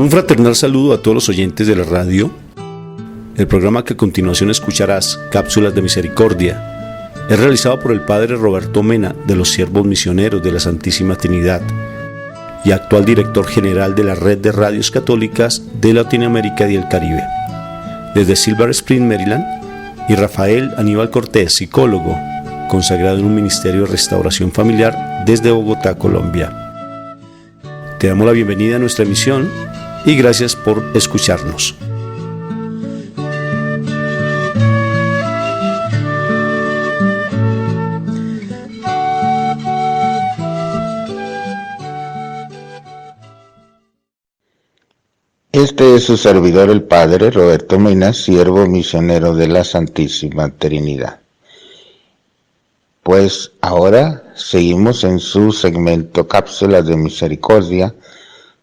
Un fraternal saludo a todos los oyentes de la radio. El programa que a continuación escucharás, Cápsulas de Misericordia, es realizado por el Padre Roberto Mena de los Siervos Misioneros de la Santísima Trinidad y actual director general de la Red de Radios Católicas de Latinoamérica y el Caribe. Desde Silver Spring, Maryland, y Rafael Aníbal Cortés, psicólogo, consagrado en un ministerio de restauración familiar desde Bogotá, Colombia. Te damos la bienvenida a nuestra emisión y gracias por escucharnos. Este es su servidor, el Padre Roberto Mena, siervo misionero de la Santísima Trinidad. Pues ahora seguimos en su segmento Cápsulas de Misericordia,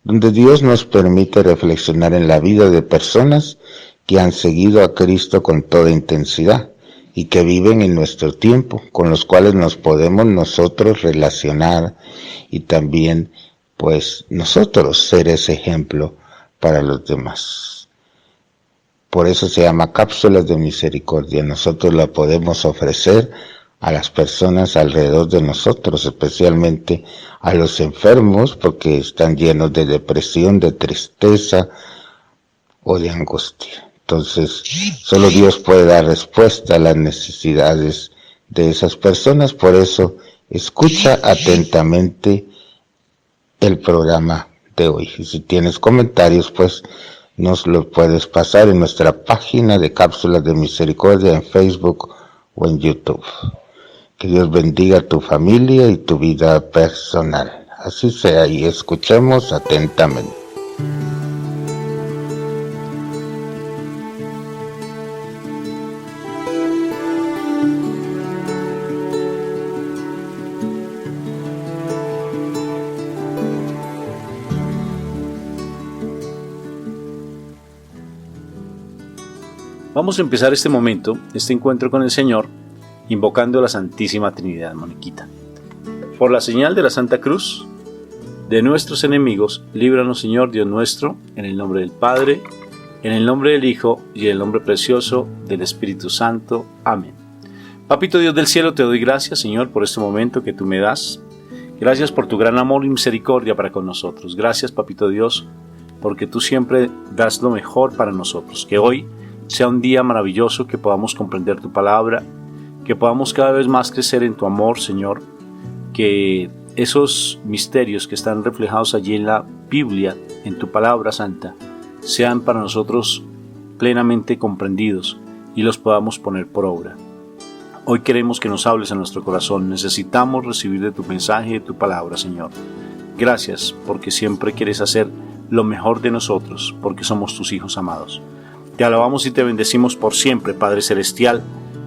donde Dios nos permite reflexionar en la vida de personas que han seguido a Cristo con toda intensidad y que viven en nuestro tiempo, con los cuales nos podemos nosotros relacionar y también pues nosotros ser ese ejemplo para los demás. Por eso se llama Cápsulas de Misericordia. Nosotros la podemos ofrecer a las personas alrededor de nosotros, especialmente a los enfermos, porque están llenos de depresión, de tristeza o de angustia. Entonces, solo Dios puede dar respuesta a las necesidades de esas personas. Por eso, escucha atentamente el programa de hoy. Y si tienes comentarios, pues nos los puedes pasar en nuestra página de Cápsulas de Misericordia en Facebook o en YouTube. Que Dios bendiga a tu familia y tu vida personal. Así sea, y escuchemos atentamente. Vamos a empezar este momento, este encuentro con el Señor, invocando a la Santísima Trinidad, Moniquita. Por la señal de la Santa Cruz, de nuestros enemigos, líbranos, Señor Dios nuestro, en el nombre del Padre, en el nombre del Hijo y en el nombre precioso del Espíritu Santo. Amén. Papito Dios del cielo, te doy gracias, Señor, por este momento que tú me das. Gracias por tu gran amor y misericordia para con nosotros. Gracias, Papito Dios, porque tú siempre das lo mejor para nosotros. Que hoy sea un día maravilloso, que podamos comprender tu palabra, que podamos cada vez más crecer en tu amor, Señor, que esos misterios que están reflejados allí en la Biblia, en tu palabra santa, sean para nosotros plenamente comprendidos y los podamos poner por obra. Hoy queremos que nos hables a nuestro corazón, necesitamos recibir de tu mensaje, de tu palabra, Señor. Gracias, porque siempre quieres hacer lo mejor de nosotros, porque somos tus hijos amados. Te alabamos y te bendecimos por siempre, Padre Celestial.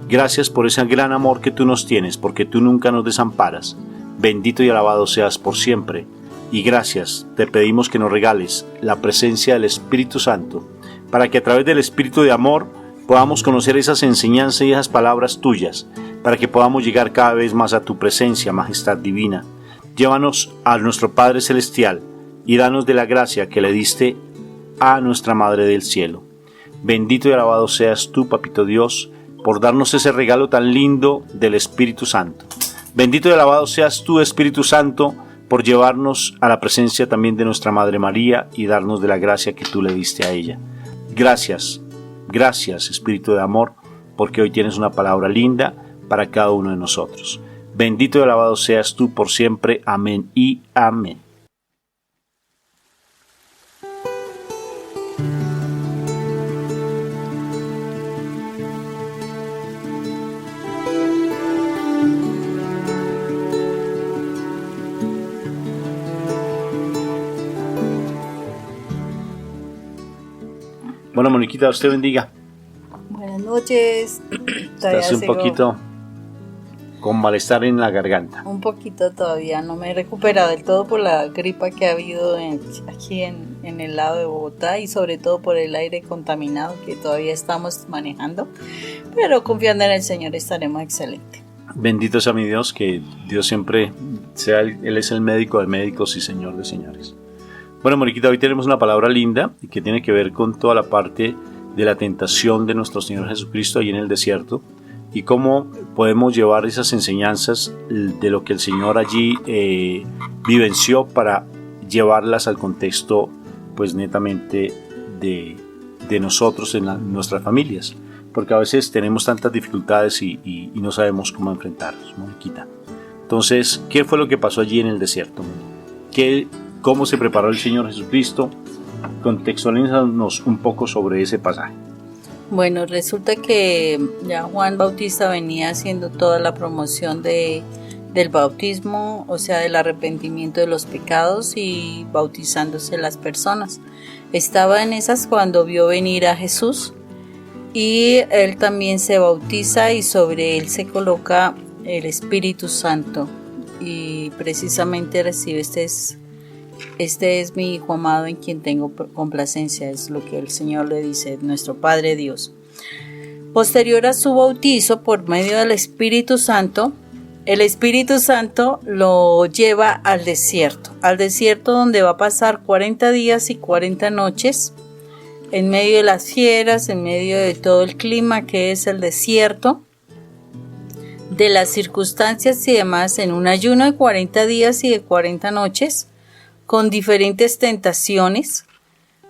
Gracias por ese gran amor que tú nos tienes, porque tú nunca nos desamparas. Bendito y alabado seas por siempre. Y gracias, te pedimos que nos regales la presencia del Espíritu Santo, para que a través del Espíritu de amor podamos conocer esas enseñanzas y esas palabras tuyas, para que podamos llegar cada vez más a tu presencia, Majestad Divina. Llévanos a nuestro Padre Celestial y danos de la gracia que le diste a nuestra Madre del Cielo. Bendito y alabado seas tú, Papito Dios, por darnos ese regalo tan lindo del Espíritu Santo. Bendito y alabado seas tú, Espíritu Santo, por llevarnos a la presencia también de nuestra Madre María y darnos de la gracia que tú le diste a ella. Gracias, gracias, Espíritu de amor, porque hoy tienes una palabra linda para cada uno de nosotros. Bendito y alabado seas tú por siempre. Amén y amén. Bueno, Moniquita, usted bendiga. Buenas noches. Estás un poquito con malestar en la garganta. Un poquito todavía, no me he recuperado del todo por la gripa que ha habido aquí en el lado de Bogotá y sobre todo por el aire contaminado que todavía estamos manejando, pero confiando en el Señor estaremos excelentes. Bendito sea mi Dios, que Dios siempre sea, Él es el médico de médicos y Señor de señores. Bueno, Moniquita, hoy tenemos una palabra linda y que tiene que ver con toda la parte de la tentación de nuestro Señor Jesucristo ahí en el desierto y cómo podemos llevar esas enseñanzas de lo que el Señor allí vivenció para llevarlas al contexto, pues netamente de nosotros en nuestras familias, porque a veces tenemos tantas dificultades y no sabemos cómo enfrentarlas, Moniquita. Entonces, ¿qué fue lo que pasó allí en el desierto? ¿Cómo se preparó el Señor Jesucristo? Contextualízanos un poco sobre ese pasaje. Bueno, resulta que ya Juan Bautista venía haciendo toda la promoción del bautismo, o sea, del arrepentimiento de los pecados y bautizándose las personas. Estaba en esas cuando vio venir a Jesús y él también se bautiza y sobre él se coloca el Espíritu Santo y precisamente recibe este es mi Hijo amado en quien tengo complacencia, es lo que el Señor le dice, nuestro Padre Dios. Posterior a su bautizo por medio del Espíritu Santo, el Espíritu Santo lo lleva al desierto donde va a pasar 40 días y 40 noches en medio de las fieras, en medio de todo el clima que es el desierto, de las circunstancias y demás, en un ayuno de 40 días y de 40 noches, con diferentes tentaciones,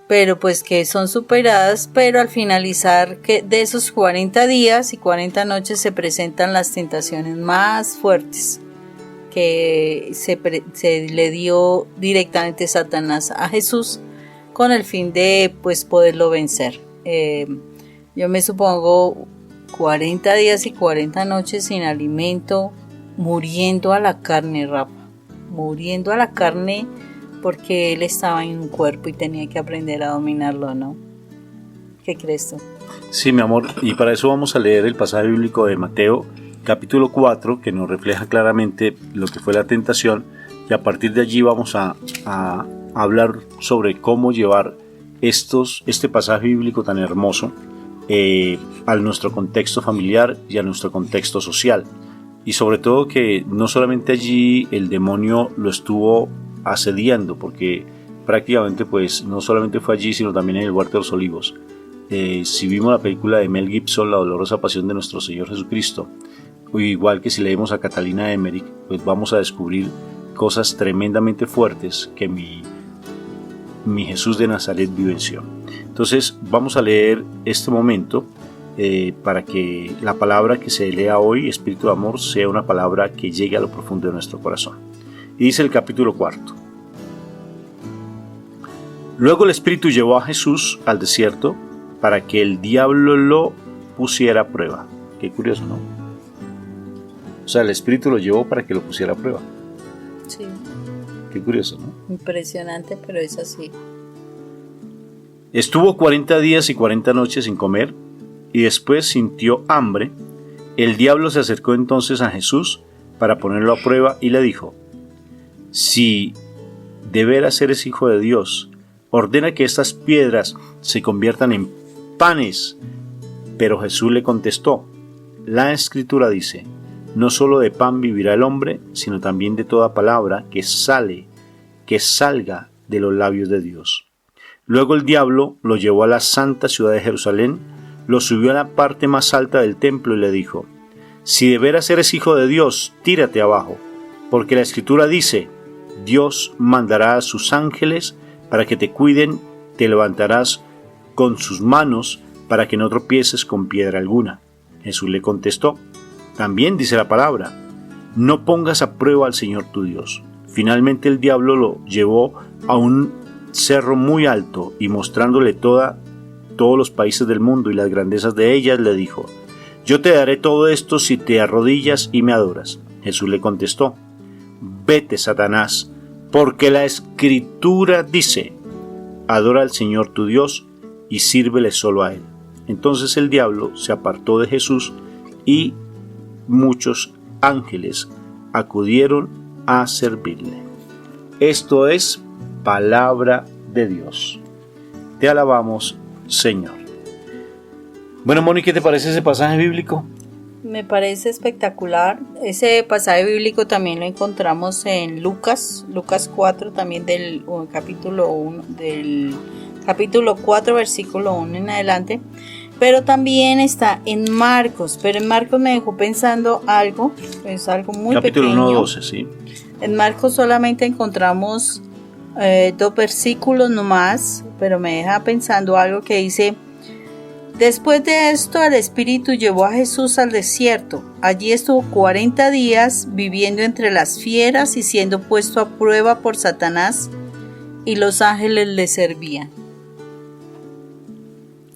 pero pues que son superadas, pero al finalizar de esos 40 días y 40 noches se presentan las tentaciones más fuertes que se le dio directamente Satanás a Jesús con el fin de pues poderlo vencer. Yo me supongo 40 días y 40 noches sin alimento, muriendo a la carne, Rafa, muriendo a la carne, porque él estaba en un cuerpo y tenía que aprender a dominarlo, ¿no? ¿Qué crees tú? Sí, mi amor, y para eso vamos a leer el pasaje bíblico de Mateo, capítulo 4, que nos refleja claramente lo que fue la tentación, y a partir de allí vamos a hablar sobre cómo llevar este pasaje bíblico tan hermoso a nuestro contexto familiar y a nuestro contexto social. Y sobre todo que no solamente allí el demonio lo estuvo asediando, porque prácticamente pues no solamente fue allí, sino también en el huerto de los olivos. Si vimos la película de Mel Gibson, La dolorosa pasión de nuestro Señor Jesucristo, o igual que si leemos a Catalina Emmerich, pues vamos a descubrir cosas tremendamente fuertes que mi Jesús de Nazaret vivenció. Entonces vamos a leer este momento para que la palabra que se lea hoy, Espíritu de Amor, sea una palabra que llegue a lo profundo de nuestro corazón. Y dice el capítulo 4. Luego el Espíritu llevó a Jesús al desierto para que el diablo lo pusiera a prueba. Qué curioso, ¿no? O sea, el Espíritu lo llevó para que lo pusiera a prueba. Sí. Qué curioso, ¿no? Impresionante, pero es así. Estuvo 40 días y 40 noches sin comer y después sintió hambre. El diablo se acercó entonces a Jesús para ponerlo a prueba y le dijo: si de veras eres hijo de Dios, ordena que estas piedras se conviertan en panes. Pero Jesús le contestó: la Escritura dice, no solo de pan vivirá el hombre, sino también de toda palabra que salga de los labios de Dios. Luego el diablo lo llevó a la santa ciudad de Jerusalén, lo subió a la parte más alta del templo y le dijo: si de veras eres hijo de Dios, tírate abajo, porque la Escritura dice, Dios mandará a sus ángeles para que te cuiden, te levantarás con sus manos para que no tropieces con piedra alguna. Jesús le contestó: también dice la palabra, no pongas a prueba al Señor tu Dios. Finalmente el diablo lo llevó a un cerro muy alto y mostrándole todos los países del mundo y las grandezas de ellas, le dijo: yo te daré todo esto si te arrodillas y me adoras. Jesús le contestó: vete, Satanás, porque la Escritura dice, adora al Señor tu Dios y sírvele solo a Él. Entonces el diablo se apartó de Jesús y muchos ángeles acudieron a servirle. Esto es palabra de Dios. Te alabamos, Señor. Bueno, Moni, ¿qué te parece ese pasaje bíblico? Me parece espectacular. Ese pasaje bíblico también lo encontramos en Lucas 4, también del capítulo 1, del capítulo 4, versículo 1 en adelante. Pero también está en Marcos. Pero en Marcos me dejó pensando algo, es algo muy capítulo pequeño. 1:12, sí. En Marcos solamente encontramos 2 versículos nomás, pero me deja pensando algo que dice: después de esto, el Espíritu llevó a Jesús al desierto. Allí estuvo 40 días viviendo entre las fieras y siendo puesto a prueba por Satanás, y los ángeles le servían.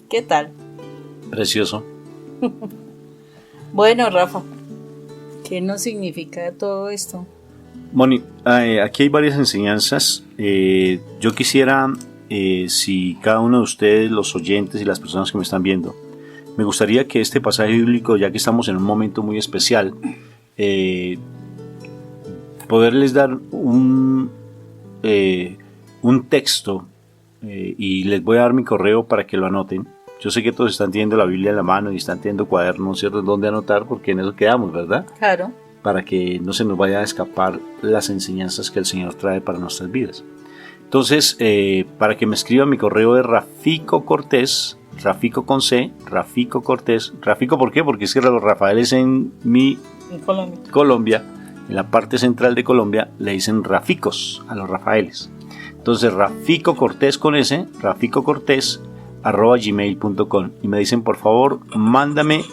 ¿Qué tal? Precioso. Bueno, Rafa, ¿qué nos significa todo esto? Moni, aquí hay varias enseñanzas. Yo quisiera, si cada uno de ustedes, los oyentes y las personas que me están viendo, me gustaría que este pasaje bíblico, ya que estamos en un momento muy especial, poderles dar un texto, y les voy a dar mi correo para que lo anoten. Yo sé que todos están teniendo la Biblia en la mano y están teniendo cuadernos, ¿cierto?, donde anotar, porque en eso quedamos, ¿verdad? Claro. Para que no se nos vaya a escapar las enseñanzas que el Señor trae para nuestras vidas. Entonces, para que me escriban, mi correo es Rafico Cortés, Rafico con C, Rafico Cortés. Rafico, ¿por qué? Porque es que los Rafaeles en Colombia, en la parte central de Colombia, le dicen Raficos a los Rafaeles. Entonces, Rafico Cortés con S, Rafico Cortés @gmail.com, y me dicen, por favor, mándame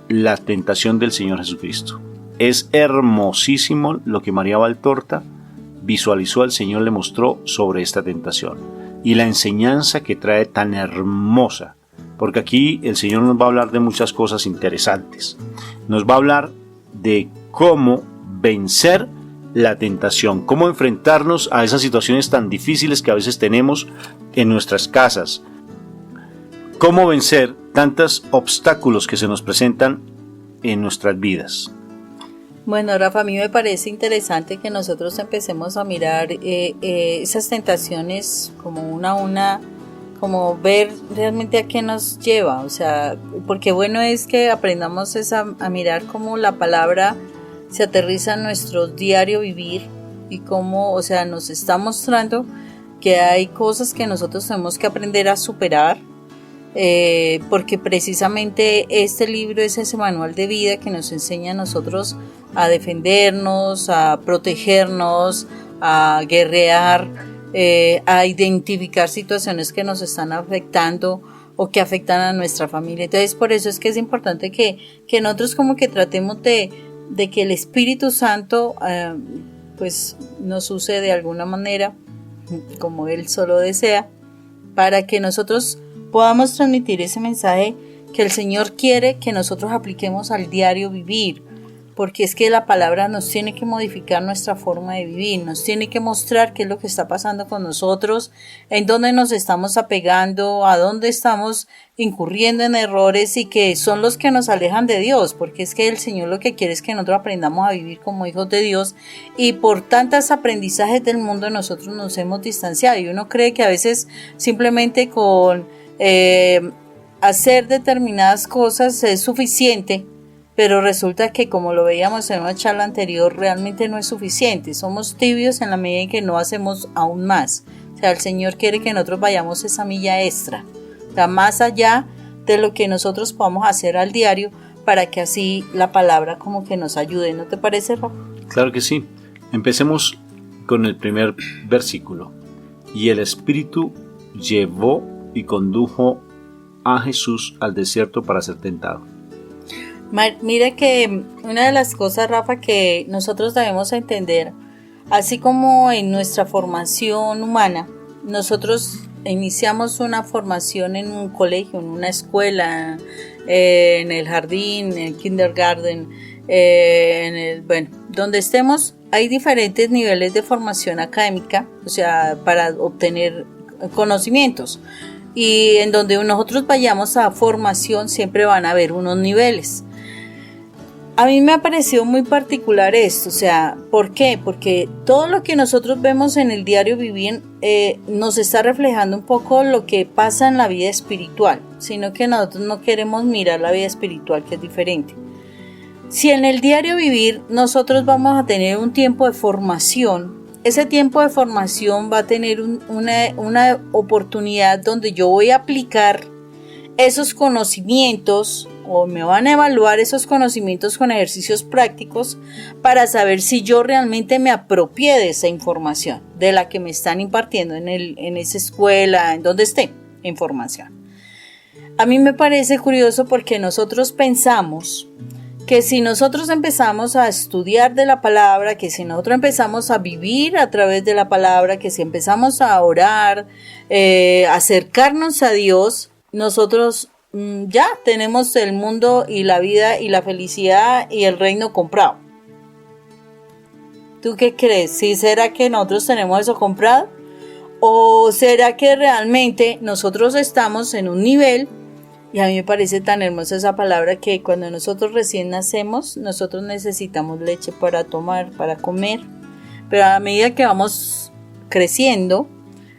la tentación del Señor Jesucristo. Es hermosísimo lo que María Valtorta visualizó, al Señor le mostró sobre esta tentación, y la enseñanza que trae tan hermosa, porque aquí el Señor nos va a hablar de muchas cosas interesantes. Nos va a hablar de cómo vencer la tentación, cómo enfrentarnos a esas situaciones tan difíciles que a veces tenemos en nuestras casas, cómo vencer tantos obstáculos que se nos presentan en nuestras vidas. Bueno, Rafa, a mí me parece interesante que nosotros empecemos a mirar esas tentaciones como una a una, como ver realmente a qué nos lleva, o sea, porque bueno es que aprendamos a mirar cómo la palabra se aterriza en nuestro diario vivir, y cómo, o sea, nos está mostrando que hay cosas que nosotros tenemos que aprender a superar, porque precisamente este libro es ese manual de vida que nos enseña a nosotros a defendernos, a protegernos, a guerrear, a identificar situaciones que nos están afectando o que afectan a nuestra familia. Entonces, por eso es que es importante que nosotros como que tratemos de que el Espíritu Santo pues nos use de alguna manera como Él solo desea, para que nosotros podamos transmitir ese mensaje que el Señor quiere que nosotros apliquemos al diario vivir, porque es que la palabra nos tiene que modificar nuestra forma de vivir, nos tiene que mostrar qué es lo que está pasando con nosotros, en dónde nos estamos apegando, a dónde estamos incurriendo en errores y que son los que nos alejan de Dios, porque es que el Señor lo que quiere es que nosotros aprendamos a vivir como hijos de Dios, y por tantos aprendizajes del mundo nosotros nos hemos distanciado, y uno cree que a veces simplemente con hacer determinadas cosas es suficiente, pero resulta que, como lo veíamos en una charla anterior, realmente no es suficiente. Somos tibios en la medida en que no hacemos aún más. O sea, el Señor quiere que nosotros vayamos esa milla extra, o sea, más allá de lo que nosotros podamos hacer al diario, para que así la palabra como que nos ayude. ¿No te parece, Rafa? Claro que sí. Empecemos con el primer versículo. Y el Espíritu llevó y condujo a Jesús al desierto para ser tentado. Mira que una de las cosas, Rafa, que nosotros debemos entender, así como en nuestra formación humana, nosotros iniciamos una formación en un colegio, en una escuela, en el jardín, en el kindergarten, donde estemos, hay diferentes niveles de formación académica, o sea, para obtener conocimientos. Y en donde nosotros vayamos a formación siempre van a haber unos niveles. A mí me ha parecido muy particular esto, o sea, ¿por qué? Porque todo lo que nosotros vemos en el diario vivir nos está reflejando un poco lo que pasa en la vida espiritual, sino que nosotros no queremos mirar la vida espiritual, que es diferente. Si en el diario vivir nosotros vamos a tener un tiempo de formación, ese tiempo de formación va a tener una oportunidad donde yo voy a aplicar esos conocimientos, o me van a evaluar esos conocimientos con ejercicios prácticos para saber si yo realmente me apropié de esa información, de la que me están impartiendo en esa escuela, en donde esté información. A mí me parece curioso porque nosotros pensamos que si nosotros empezamos a estudiar de la palabra, que si nosotros empezamos a vivir a través de la palabra, que si empezamos a orar, acercarnos a Dios, nosotros ya tenemos el mundo y la vida y la felicidad y el reino comprado. ¿Tú qué crees? ¿Sí será que nosotros tenemos eso comprado? ¿O será que realmente nosotros estamos en un nivel? Y a mí me parece tan hermosa esa palabra que cuando nosotros recién nacemos, nosotros necesitamos leche para tomar, para comer. Pero a medida que vamos creciendo,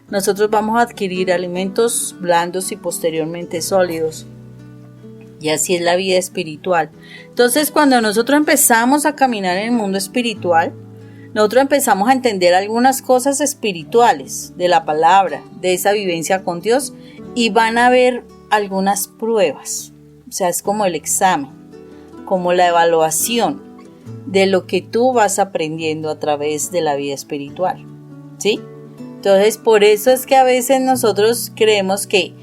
nosotros vamos a adquirir alimentos blandos y posteriormente sólidos. Y así es la vida espiritual. Entonces, cuando nosotros empezamos a caminar en el mundo espiritual, nosotros empezamos a entender algunas cosas espirituales de la palabra, de esa vivencia con Dios, y van a haber algunas pruebas. O sea, es como el examen, como la evaluación de lo que tú vas aprendiendo a través de la vida espiritual, ¿sí? Entonces, por eso es que a veces nosotros creemos que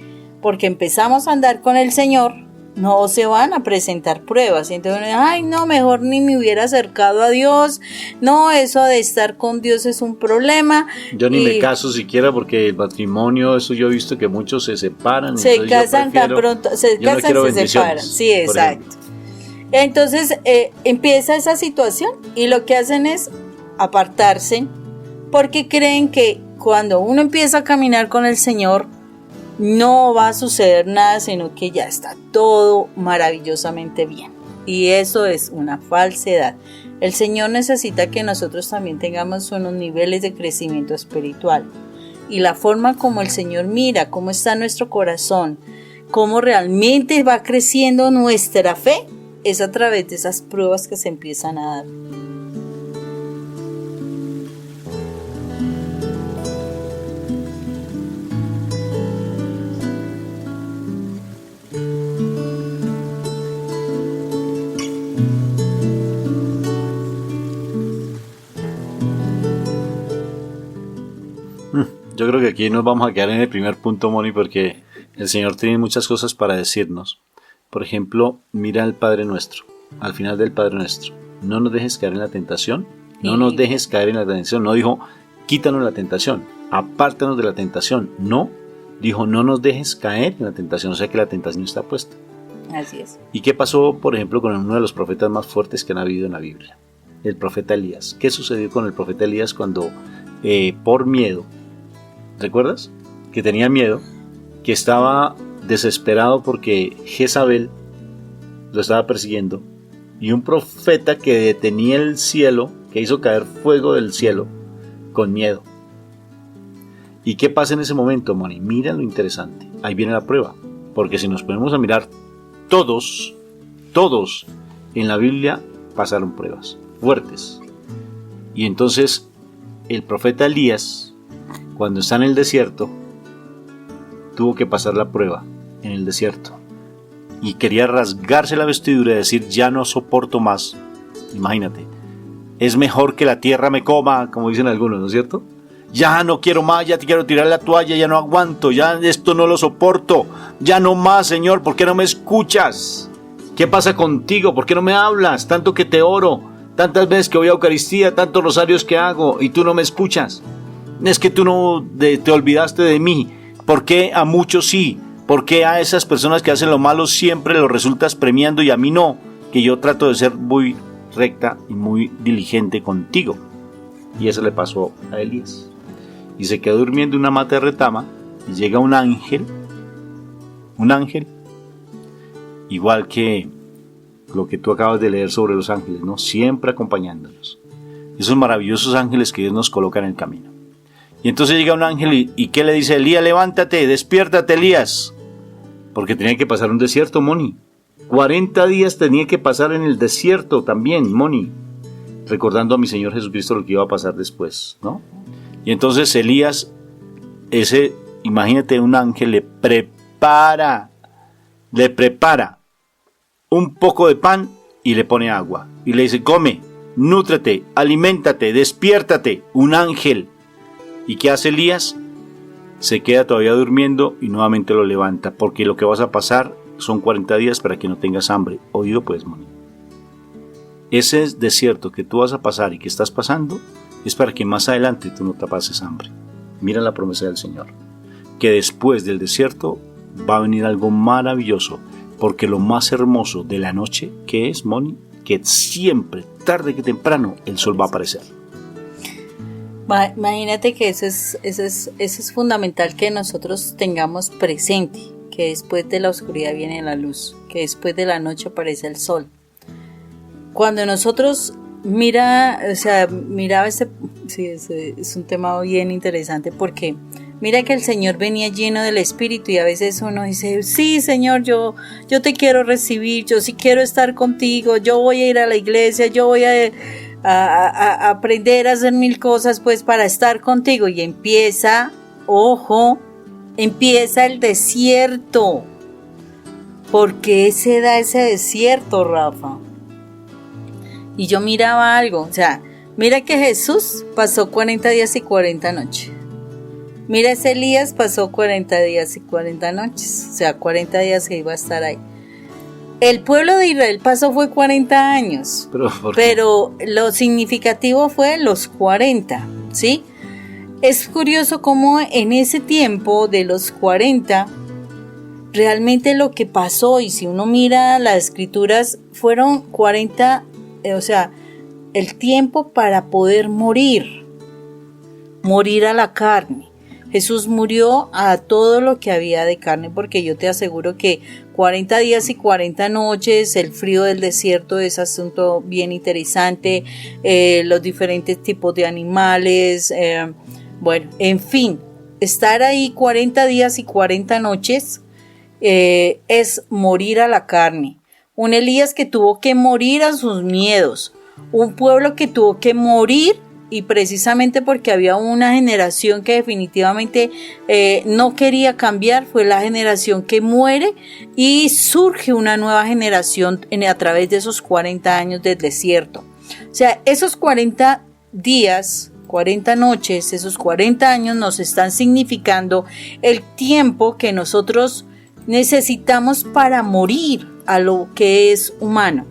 porque empezamos a andar con el Señor, no se van a presentar pruebas. Y entonces, ay, no, mejor ni me hubiera acercado a Dios. No, eso de estar con Dios es un problema. Yo ni me caso siquiera porque el matrimonio, eso yo he visto que muchos se separan. Se casan tan pronto, se casan y se separan. Sí, exacto. Entonces empieza esa situación y lo que hacen es apartarse porque creen que cuando uno empieza a caminar con el Señor, no va a suceder nada, sino que ya está todo maravillosamente bien. Y eso es una falsedad. El Señor necesita que nosotros también tengamos unos niveles de crecimiento espiritual. Y la forma como el Señor mira, cómo está nuestro corazón, cómo realmente va creciendo nuestra fe, es a través de esas pruebas que se empiezan a dar. Yo creo que aquí nos vamos a quedar en el primer punto, Moni, porque el Señor tiene muchas cosas para decirnos. Por ejemplo, mira al Padre Nuestro, al final del Padre Nuestro. No nos dejes caer en la tentación, no nos dejes caer en la tentación. No dijo, quítanos la tentación, apártanos de la tentación. No, dijo, no nos dejes caer en la tentación, o sea que la tentación está puesta. Así es. ¿Y qué pasó, por ejemplo, con uno de los profetas más fuertes que han habido en la Biblia? El profeta Elías. ¿Qué sucedió con el profeta Elías cuando, por miedo, ¿recuerdas? Que tenía miedo, que estaba desesperado porque Jezabel lo estaba persiguiendo y un profeta que detenía el cielo, que hizo caer fuego del cielo con miedo. ¿Y qué pasa en ese momento, Moni? Mira lo interesante. Ahí viene la prueba. Porque si nos ponemos a mirar, todos en la Biblia pasaron pruebas fuertes. Y entonces el profeta Elías, cuando está en el desierto, tuvo que pasar la prueba en el desierto. Y quería rasgarse la vestidura y decir, ya no soporto más. Imagínate, es mejor que la tierra me coma, como dicen algunos, ¿no es cierto? Ya no quiero más, ya te quiero tirar la toalla, ya no aguanto, ya esto no lo soporto, ya no más, Señor, ¿por qué no me escuchas? ¿Qué pasa contigo? ¿Por qué no me hablas? Tanto que te oro, tantas veces que voy a Eucaristía, tantos rosarios que hago y tú no me escuchas. Es que tú no te olvidaste de mí. ¿Por qué a muchos sí? ¿Por qué a esas personas que hacen lo malo siempre lo resultas premiando y a mí no? Que yo trato de ser muy recta y muy diligente contigo. Y eso le pasó a Elías. Y se quedó durmiendo en una mata de retama y llega un ángel, igual que lo que tú acabas de leer sobre los ángeles, ¿no? Siempre acompañándonos. Esos maravillosos ángeles que Dios nos coloca en el camino. Y entonces llega un ángel y ¿qué le dice? Elías, levántate, despiértate, Elías. Porque tenía que pasar un desierto, Moni. 40 días tenía que pasar en el desierto también, Moni. Recordando a mi Señor Jesucristo lo que iba a pasar después, ¿no? Y entonces Elías, imagínate, un ángel le prepara un poco de pan y le pone agua. Y le dice, come, nútrete, aliméntate, despiértate. Un ángel. ¿Y qué hace Elías? Se queda todavía durmiendo y nuevamente lo levanta, porque lo que vas a pasar son 40 días para que no tengas hambre. Oído pues, Moni. Ese desierto que tú vas a pasar y que estás pasando es para que más adelante tú no te pases hambre. Mira la promesa del Señor, que después del desierto va a venir algo maravilloso, porque lo más hermoso de la noche, ¿qué es, Moni? Que siempre, tarde que temprano, el sol va a aparecer. Imagínate que eso es fundamental, que nosotros tengamos presente que después de la oscuridad viene la luz, que después de la noche aparece el sol. Cuando nosotros miraba es un tema bien interesante, porque mira que el Señor venía lleno del Espíritu y a veces uno dice, sí, Señor, yo te quiero recibir, yo sí quiero estar contigo, yo voy a ir a la iglesia, yo voy a aprender a hacer mil cosas pues para estar contigo, y empieza el desierto. ¿Por qué se da ese desierto, Rafa? Y yo miraba algo, mira que Jesús pasó 40 días y 40 noches. Mira, ese Elías pasó 40 días y 40 noches, 40 días que iba a estar ahí. El pueblo de Israel fue 40 años, pero lo significativo fue los 40, ¿sí? Es curioso cómo en ese tiempo de los 40, realmente lo que pasó, y si uno mira las escrituras, fueron 40, el tiempo para poder morir a la carne. Jesús murió a todo lo que había de carne, porque yo te aseguro que 40 días y 40 noches, el frío del desierto es asunto bien interesante, los diferentes tipos de animales, en fin, estar ahí 40 días y 40 noches es morir a la carne. Un Elías que tuvo que morir a sus miedos, un pueblo que tuvo que morir, y precisamente porque había una generación que definitivamente no quería cambiar, fue la generación que muere, y surge una nueva generación a través de esos 40 años del desierto. Esos 40 días, 40 noches, esos 40 años nos están significando el tiempo que nosotros necesitamos para morir a lo que es humano,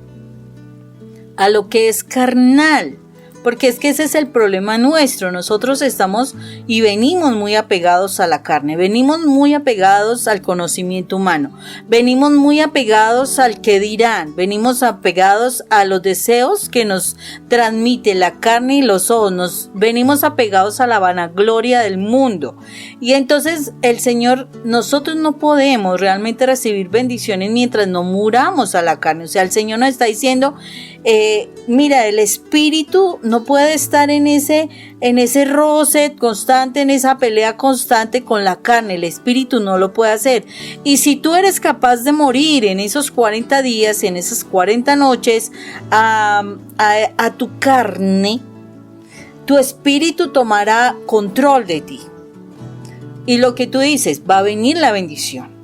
a lo que es carnal. Porque es que ese es el problema nuestro. Nosotros estamos y venimos muy apegados a la carne, venimos muy apegados al conocimiento humano, venimos muy apegados al que dirán, venimos apegados a los deseos que nos transmite la carne y los ojos, venimos apegados a la vanagloria del mundo. Y entonces nosotros no podemos realmente recibir bendiciones mientras no muramos a la carne. El Señor nos está diciendo, mira, el espíritu no puede estar en ese roce constante, en esa pelea constante con la carne. El espíritu no lo puede hacer. Y si tú eres capaz de morir en esos 40 días, en esas 40 noches, a tu carne, tu espíritu tomará control de ti. Y lo que tú dices, va a venir la bendición.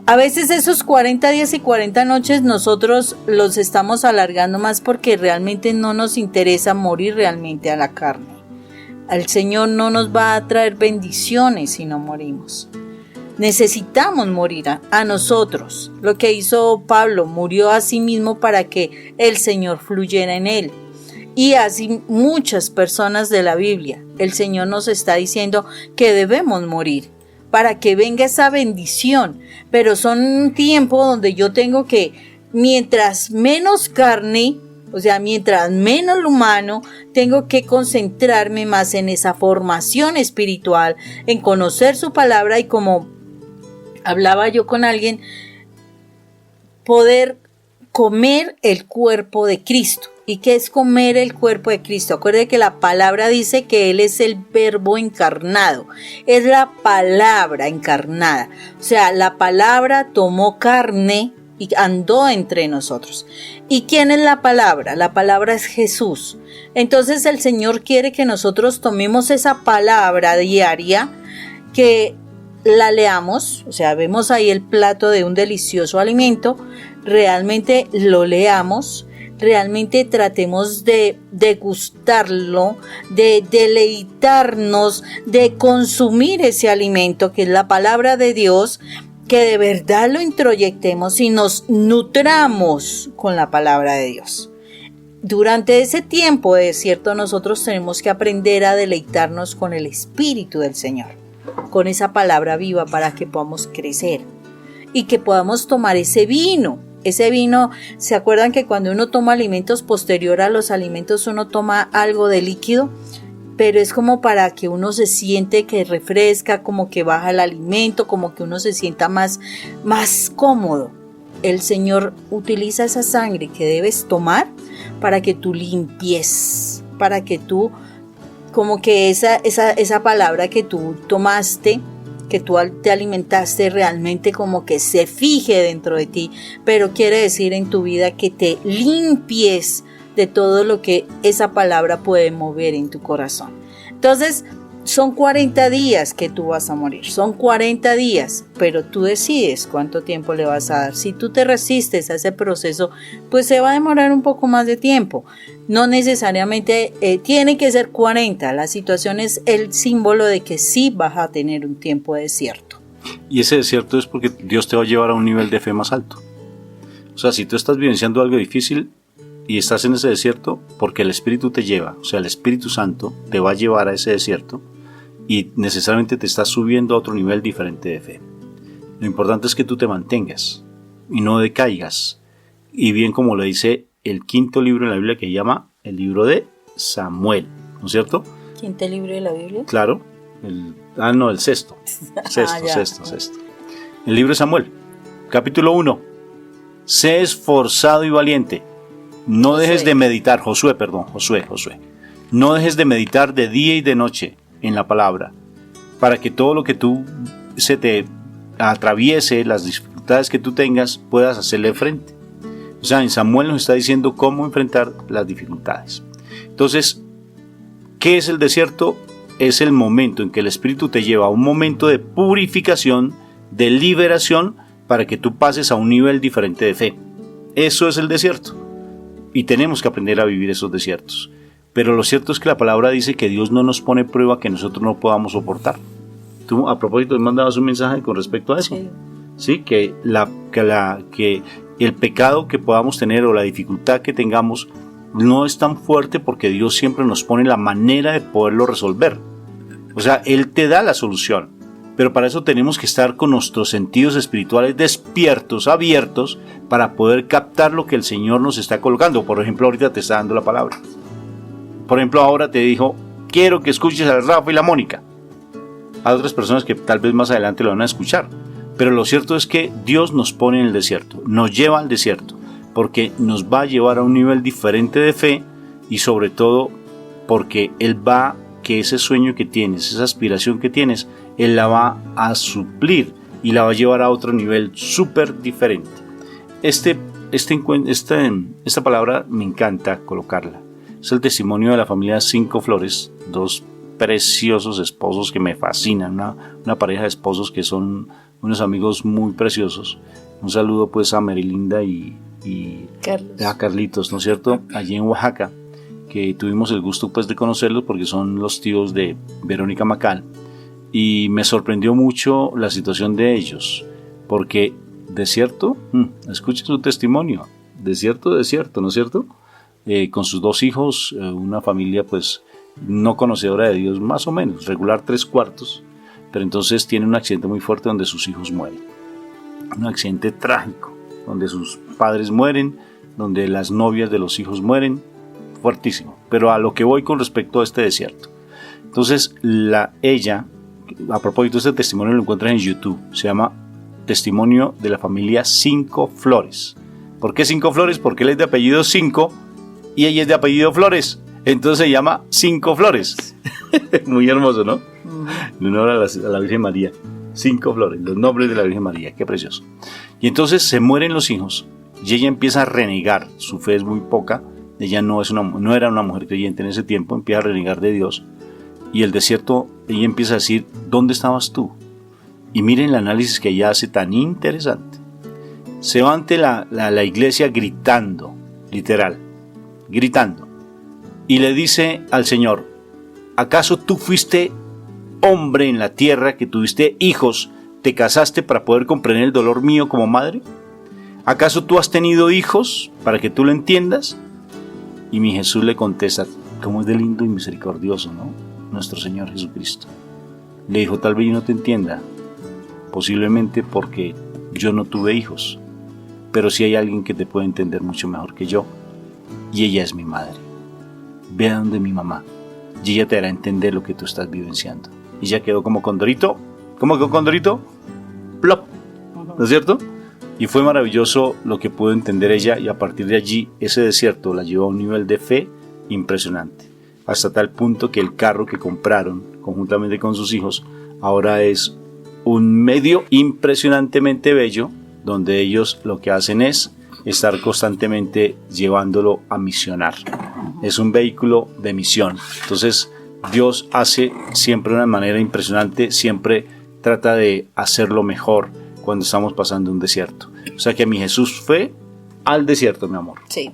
A veces esos 40 días y 40 noches nosotros los estamos alargando más porque realmente no nos interesa morir realmente a la carne. Al Señor no nos va a traer bendiciones si no morimos. Necesitamos morir a nosotros. Lo que hizo Pablo, murió a sí mismo para que el Señor fluyera en él. Y así muchas personas de la Biblia, el Señor nos está diciendo que debemos morir para que venga esa bendición, pero son un tiempo donde yo tengo que, mientras menos carne, mientras menos humano, tengo que concentrarme más en esa formación espiritual, en conocer su palabra, y como hablaba yo con alguien, poder comer el cuerpo de Cristo. ¿Y qué es comer el cuerpo de Cristo? Acuerde que la palabra dice que Él es el verbo encarnado. Es la palabra encarnada. O sea, la palabra tomó carne y andó entre nosotros. ¿Y quién es la palabra? La palabra es Jesús. Entonces el Señor quiere que nosotros tomemos esa palabra diaria, que la leamos, o sea, vemos ahí el plato de un delicioso alimento, realmente lo leamos, realmente tratemos de degustarlo, de deleitarnos, de consumir ese alimento que es la palabra de Dios, que de verdad lo introyectemos y nos nutramos con la palabra de Dios. Durante ese tiempo de desierto nosotros tenemos que aprender a deleitarnos con el Espíritu del Señor, con esa palabra viva, para que podamos crecer y que podamos tomar ese vino. Ese vino, ¿se acuerdan que cuando uno toma alimentos posterior a los alimentos uno toma algo de líquido? Pero es como para que uno se siente que refresca, como que baja el alimento, como que uno se sienta más cómodo. El Señor utiliza esa sangre que debes tomar para que tú limpies, para que tú, como que esa palabra que tú tomaste, que tú te alimentaste, realmente como que se fije dentro de ti, pero quiere decir en tu vida que te limpies de todo lo que esa palabra puede mover en tu corazón. Entonces, son 40 días que tú vas a morir, son 40 días, pero tú decides cuánto tiempo le vas a dar. Si tú te resistes a ese proceso, pues se va a demorar un poco más de tiempo. No necesariamente tiene que ser 40, la situación es el símbolo de que sí vas a tener un tiempo de desierto. Y ese desierto es porque Dios te va a llevar a un nivel de fe más alto. O sea, si tú estás vivenciando algo difícil y estás en ese desierto, porque el Espíritu te lleva, o sea, el Espíritu Santo te va a llevar a ese desierto, y necesariamente te estás subiendo a otro nivel diferente de fe. Lo importante es que tú te mantengas y no decaigas. Y bien como lo dice el quinto libro en la Biblia, que llama el libro de Samuel, ¿no es cierto? ¿Quinto libro de la Biblia? Claro. El sexto. Sexto. El libro de Samuel, capítulo 1. Sé esforzado y valiente. No dejes de meditar, Josué. No dejes de meditar de día y de noche en la palabra, para que todo lo que tú se te atraviese, las dificultades que tú tengas, puedas hacerle frente. O sea, en Samuel nos está diciendo cómo enfrentar las dificultades. Entonces, ¿qué es el desierto? Es el momento en que el Espíritu te lleva a un momento de purificación, de liberación, para que tú pases a un nivel diferente de fe. Eso es el desierto. Y tenemos que aprender a vivir esos desiertos. Pero lo cierto es que la palabra dice que Dios no nos pone prueba que nosotros no podamos soportar. Tú, a propósito, me mandabas un mensaje con respecto a eso. Sí, que el pecado que podamos tener o la dificultad que tengamos no es tan fuerte, porque Dios siempre nos pone la manera de poderlo resolver. O sea, Él te da la solución. Pero para eso tenemos que estar con nuestros sentidos espirituales despiertos, abiertos, para poder captar lo que el Señor nos está colocando. Por ejemplo, ahorita te está dando la palabra. Por ejemplo, ahora te dijo, quiero que escuches a Rafa y la Mónica. Hay otras personas que tal vez más adelante lo van a escuchar. Pero lo cierto es que Dios nos pone en el desierto, nos lleva al desierto, porque nos va a llevar a un nivel diferente de fe, y sobre todo porque Él va, que ese sueño que tienes, esa aspiración que tienes, Él la va a suplir y la va a llevar a otro nivel súper diferente. Esta palabra me encanta colocarla. Es el testimonio de la familia Cinco Flores, dos preciosos esposos que me fascinan, una pareja de esposos que son unos amigos muy preciosos. Un saludo pues a Merilinda y a Carlitos, ¿no es cierto? Allí en Oaxaca, que tuvimos el gusto pues de conocerlos porque son los tíos de Verónica Macal, y me sorprendió mucho la situación de ellos, porque desierto, escuchen su testimonio, desierto, ¿no es cierto? Con sus dos hijos, una familia pues no conocedora de Dios, más o menos, regular 3/4, pero entonces tiene un accidente muy fuerte donde sus hijos mueren, un accidente trágico, donde sus padres mueren, donde las novias de los hijos mueren, fuertísimo. Pero a lo que voy con respecto a este desierto, entonces ella, a propósito, este testimonio lo encuentras en YouTube, se llama Testimonio de la familia Cinco Flores, ¿Por qué 5 Flores? Porque él es de apellido 5 y ella es de apellido Flores. Entonces se llama 5 Flores. Muy hermoso, ¿no? En honor a la Virgen María. 5 Flores, los nombres de la Virgen María, qué precioso. Y entonces se mueren los hijos y ella empieza a renegar. Su fe es muy poca. Ella no era una mujer creyente en ese tiempo. Empieza a renegar de Dios. Y el desierto, ella empieza a decir, ¿dónde estabas tú? Y miren el análisis que ella hace tan interesante. Se va ante la iglesia gritando, literal, gritando. Y le dice al Señor, ¿acaso tú fuiste hombre en la tierra, que tuviste hijos, te casaste para poder comprender el dolor mío como madre? ¿Acaso tú has tenido hijos para que tú lo entiendas? Y mi Jesús le contesta, cómo es de lindo y misericordioso, ¿no? Nuestro Señor Jesucristo. Le dijo, tal vez yo no te entienda, posiblemente porque yo no tuve hijos, pero sí hay alguien que te puede entender mucho mejor que yo, y ella es mi madre. Ve a donde mi mamá, y ella te hará entender lo que tú estás vivenciando. Y ya quedó como Condorito. ¿Cómo quedó Condorito? Plop, ¿no es cierto? Y fue maravilloso lo que pudo entender ella, y a partir de allí ese desierto la llevó a un nivel de fe impresionante, hasta tal punto que el carro que compraron conjuntamente con sus hijos ahora es un medio impresionantemente bello, donde ellos lo que hacen es estar constantemente llevándolo a misionar. Es un vehículo de misión. Entonces Dios hace siempre de una manera impresionante, siempre trata de hacerlo mejor cuando estamos pasando un desierto. O sea que mi Jesús fue al desierto, mi amor. Sí.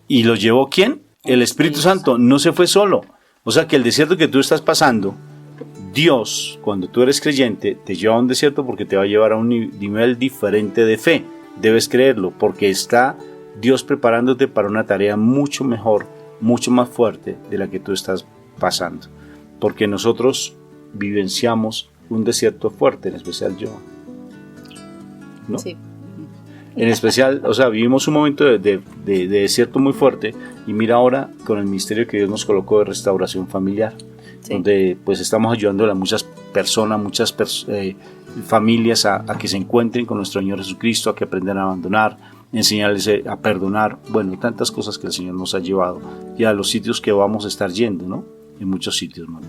¿Y lo llevó quién? El Espíritu Santo. No se fue solo. O sea que el desierto que tú estás pasando, Dios, cuando tú eres creyente, te lleva a un desierto porque te va a llevar a un nivel diferente de fe. Debes creerlo, porque está Dios preparándote para una tarea mucho mejor, mucho más fuerte de la que tú estás pasando. Porque nosotros vivenciamos un desierto fuerte, en especial yo, ¿no? Sí. En especial, o sea, vivimos un momento de desierto muy fuerte, y mira ahora con el ministerio que Dios nos colocó de restauración familiar, sí, donde pues estamos ayudando a muchas personas, familias a que se encuentren con nuestro Señor Jesucristo, a que aprendan a abandonar, enseñarles a perdonar, bueno, tantas cosas que el Señor nos ha llevado, y a los sitios que vamos a estar yendo, ¿no? En muchos sitios, ¿no?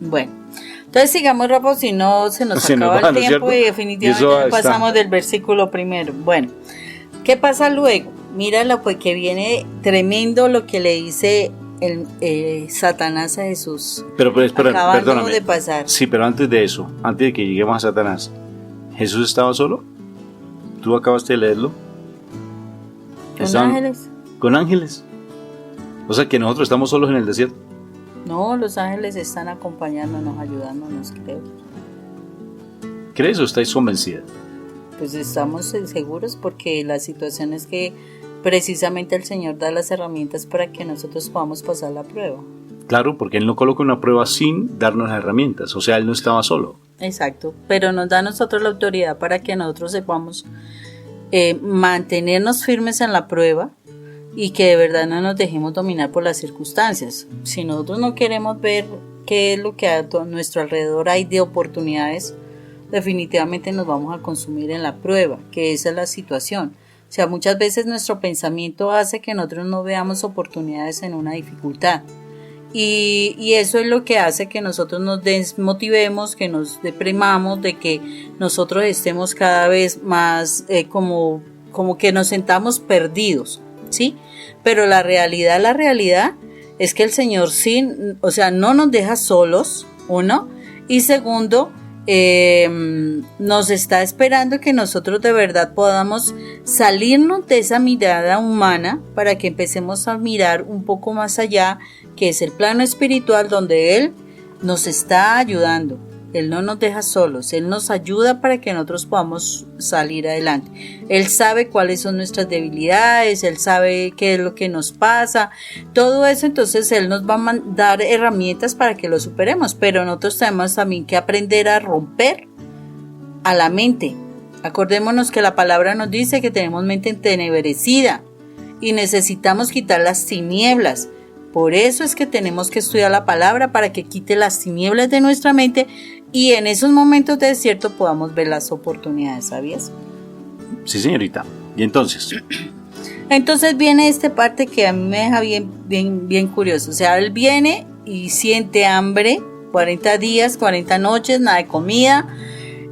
Bueno, entonces sigamos rápido, si no se nos acaba el tiempo, ¿cierto? Y definitivamente pasamos del versículo primero. Bueno, ¿qué pasa luego? Mira pues que viene tremendo lo que le dice Satanás a Jesús. Pero espera, perdóname. De pasar. Sí, pero antes de eso, antes de que lleguemos a Satanás, ¿Jesús estaba solo? ¿Tú acabaste de leerlo? ¿Con ángeles? Con ángeles. O sea que nosotros estamos solos en el desierto. No, los ángeles están acompañándonos, ayudándonos, creo. ¿Crees o estáis convencida? Pues estamos seguros, porque la situación es que precisamente el Señor da las herramientas para que nosotros podamos pasar la prueba. Claro, porque Él no coloca una prueba sin darnos las herramientas, o sea, Él no estaba solo. Exacto, pero nos da a nosotros la autoridad para que nosotros sepamos mantenernos firmes en la prueba, y que de verdad no nos dejemos dominar por las circunstancias. Si nosotros no queremos ver qué es lo que a nuestro alrededor hay de oportunidades, definitivamente nos vamos a consumir en la prueba, que esa es la situación. O sea, muchas veces nuestro pensamiento hace que nosotros no veamos oportunidades en una dificultad, y eso es lo que hace que nosotros nos desmotivemos, que nos deprimamos, de que nosotros estemos cada vez más como que nos sentamos perdidos, ¿sí? Pero la realidad es que el Señor sí, o sea, no nos deja solos, uno, y segundo, nos está esperando que nosotros de verdad podamos salirnos de esa mirada humana, para que empecemos a mirar un poco más allá, que es el plano espiritual, donde Él nos está ayudando. Él no nos deja solos, Él nos ayuda para que nosotros podamos salir adelante. Él sabe cuáles son nuestras debilidades, Él sabe qué es lo que nos pasa, todo eso. Entonces Él nos va a dar herramientas para que lo superemos, pero nosotros tenemos también que aprender a romper a la mente. Acordémonos que la palabra nos dice que tenemos mente entenebrecida y necesitamos quitar las tinieblas. Por eso es que tenemos que estudiar la palabra para que quite las tinieblas de nuestra mente y en esos momentos de desierto podamos ver las oportunidades, ¿sabías? Sí, señorita. ¿Y entonces? Entonces viene esta parte que a mí me deja bien curioso. O sea, él viene y siente hambre, 40 días, 40 noches, nada de comida,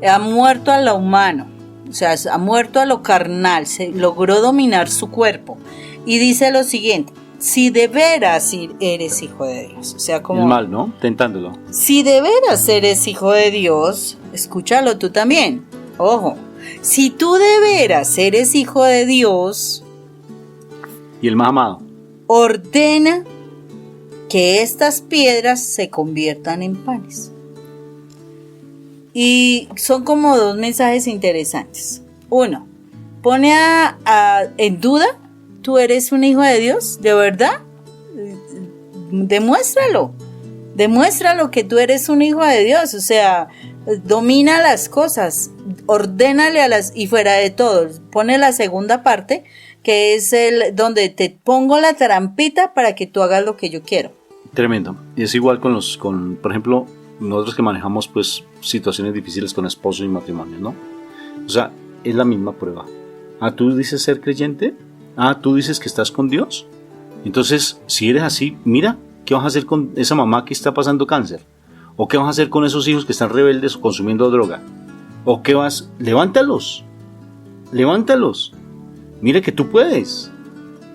ha muerto a lo humano, o sea, ha muerto a lo carnal, se logró dominar su cuerpo. Y dice lo siguiente: si de veras eres hijo de Dios, o sea, como... El mal, ¿no? Tentándolo. Si de veras eres hijo de Dios, escúchalo tú también, ojo, si tú de veras eres hijo de Dios... Y el más amado. Ordena que estas piedras se conviertan en panes. Y son como dos mensajes interesantes. Uno, pone en duda, ¿tú eres un hijo de Dios? ¿De verdad? Demuéstralo. Demuéstralo que tú eres un hijo de Dios. O sea, domina las cosas, ordénale y fuera de todo, pone la segunda parte, que es donde te pongo la trampita para que tú hagas lo que yo quiero. Tremendo. Y es igual con por ejemplo, nosotros que manejamos pues situaciones difíciles con esposos y matrimonios, ¿no? O sea, es la misma prueba. ¿Tú dices ser creyente? ¿Tú dices que estás con Dios? Entonces, si eres así, mira, ¿qué vas a hacer con esa mamá que está pasando cáncer? ¿O qué vas a hacer con esos hijos que están rebeldes o consumiendo droga? ¿O qué vas? Levántalos. Mira que tú puedes.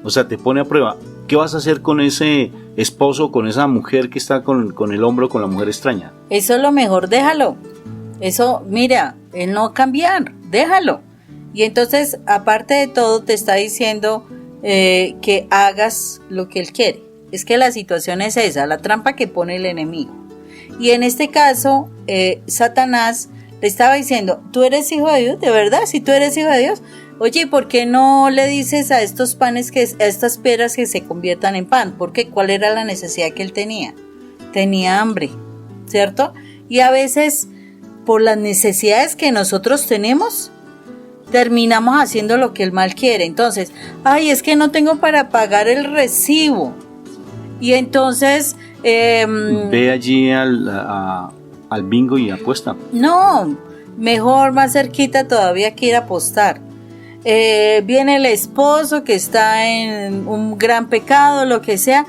O sea, te pone a prueba. ¿Qué vas a hacer con ese esposo, con esa mujer que está con el hombro, con la mujer extraña? Eso es lo mejor, déjalo. Eso, mira, él no va a cambiar, déjalo. Y entonces, aparte de todo, te está diciendo que hagas lo que él quiere. Es que la situación es esa, la trampa que pone el enemigo. Y en este caso, Satanás le estaba diciendo, ¿tú eres hijo de Dios? ¿De verdad? Si tú eres hijo de Dios. Oye, ¿por qué no le dices a estos panes, a estas piedras que se conviertan en pan? Porque ¿cuál era la necesidad que él tenía? Tenía hambre, ¿cierto? Y a veces, por las necesidades que nosotros tenemos, terminamos haciendo lo que el mal quiere. Entonces, es que no tengo para pagar el recibo. Y entonces... Ve allí al bingo y apuesta. No, mejor, más cerquita todavía que ir a apostar. Viene el esposo que está en un gran pecado, lo que sea.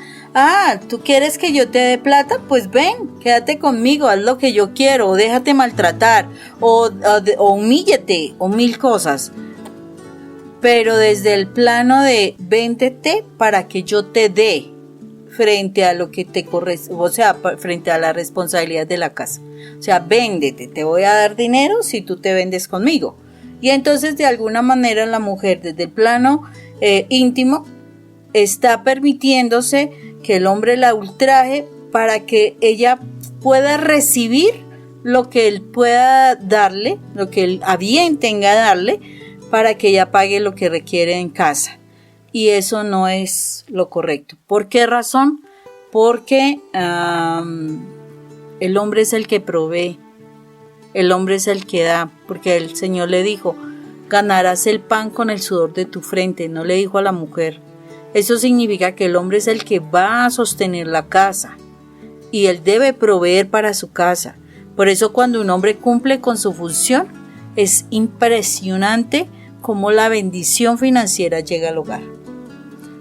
¿Tú quieres que yo te dé plata? Pues ven, quédate conmigo, haz lo que yo quiero, o déjate maltratar, o humíllate, o mil cosas. Pero desde el plano de véndete para que yo te dé frente a lo que te corresponde, o sea, frente a la responsabilidad de la casa. O sea, véndete, te voy a dar dinero si tú te vendes conmigo. Y entonces de alguna manera la mujer desde el plano íntimo está permitiéndose que el hombre la ultraje para que ella pueda recibir lo que él pueda darle, lo que él a bien tenga a darle, para que ella pague lo que requiere en casa. Y eso no es lo correcto. ¿Por qué razón? Porque el hombre es el que provee. El hombre es el que da, porque el Señor le dijo, ganarás el pan con el sudor de tu frente, no le dijo a la mujer. Eso significa que el hombre es el que va a sostener la casa y él debe proveer para su casa. Por eso cuando un hombre cumple con su función, es impresionante cómo la bendición financiera llega al hogar.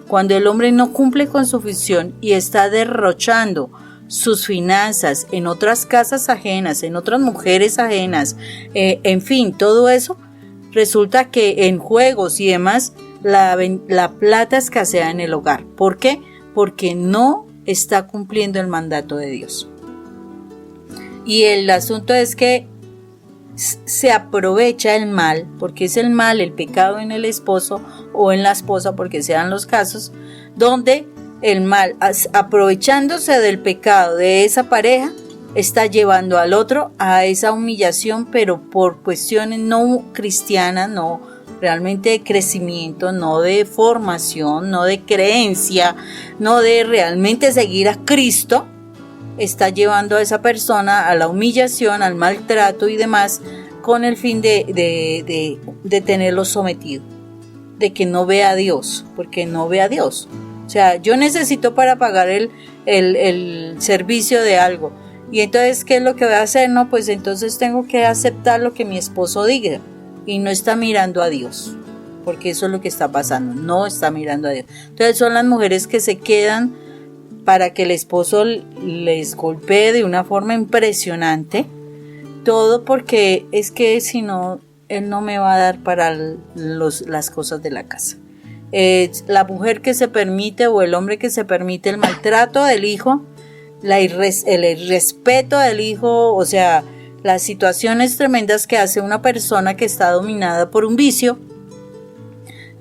Cuando el hombre no cumple con su función y está derrochando sus finanzas en otras casas ajenas, en otras mujeres ajenas, en fin, todo eso, resulta que en juegos y demás, la plata escasea en el hogar. ¿Por qué? Porque no está cumpliendo el mandato de Dios. Y el asunto es que se aprovecha el mal, porque es el mal, el pecado en el esposo o en la esposa, porque sean los casos, donde el mal, aprovechándose del pecado de esa pareja, está llevando al otro a esa humillación, pero por cuestiones no cristianas, no realmente de crecimiento, no de formación, no de creencia, no de realmente seguir a Cristo, está llevando a esa persona a la humillación, al maltrato y demás, con el fin de tenerlo sometido, de que no vea a Dios, porque no ve a Dios. O sea, yo necesito para pagar el servicio de algo. Y entonces, ¿qué es lo que voy a hacer? No, pues entonces tengo que aceptar lo que mi esposo diga. Y no está mirando a Dios, porque eso es lo que está pasando, no está mirando a Dios. Entonces son las mujeres que se quedan para que el esposo les golpee de una forma impresionante, todo porque es que si no, él no me va a dar para las cosas de la casa. La mujer que se permite o el hombre que se permite el maltrato del hijo, el irrespeto del hijo, o sea, las situaciones tremendas que hace una persona que está dominada por un vicio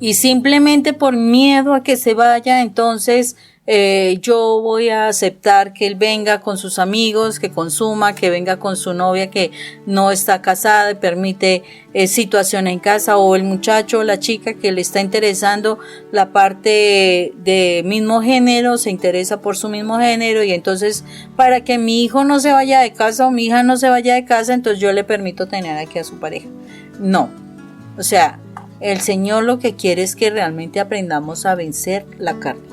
y simplemente por miedo a que se vaya, entonces yo voy a aceptar que él venga con sus amigos, que consuma, que venga con su novia que no está casada y permite situación en casa, o el muchacho o la chica que le está interesando la parte de mismo género, se interesa por su mismo género, y entonces para que mi hijo no se vaya de casa o mi hija no se vaya de casa, entonces yo le permito tener aquí a su pareja. No, o sea, el Señor lo que quiere es que realmente aprendamos a vencer la carne.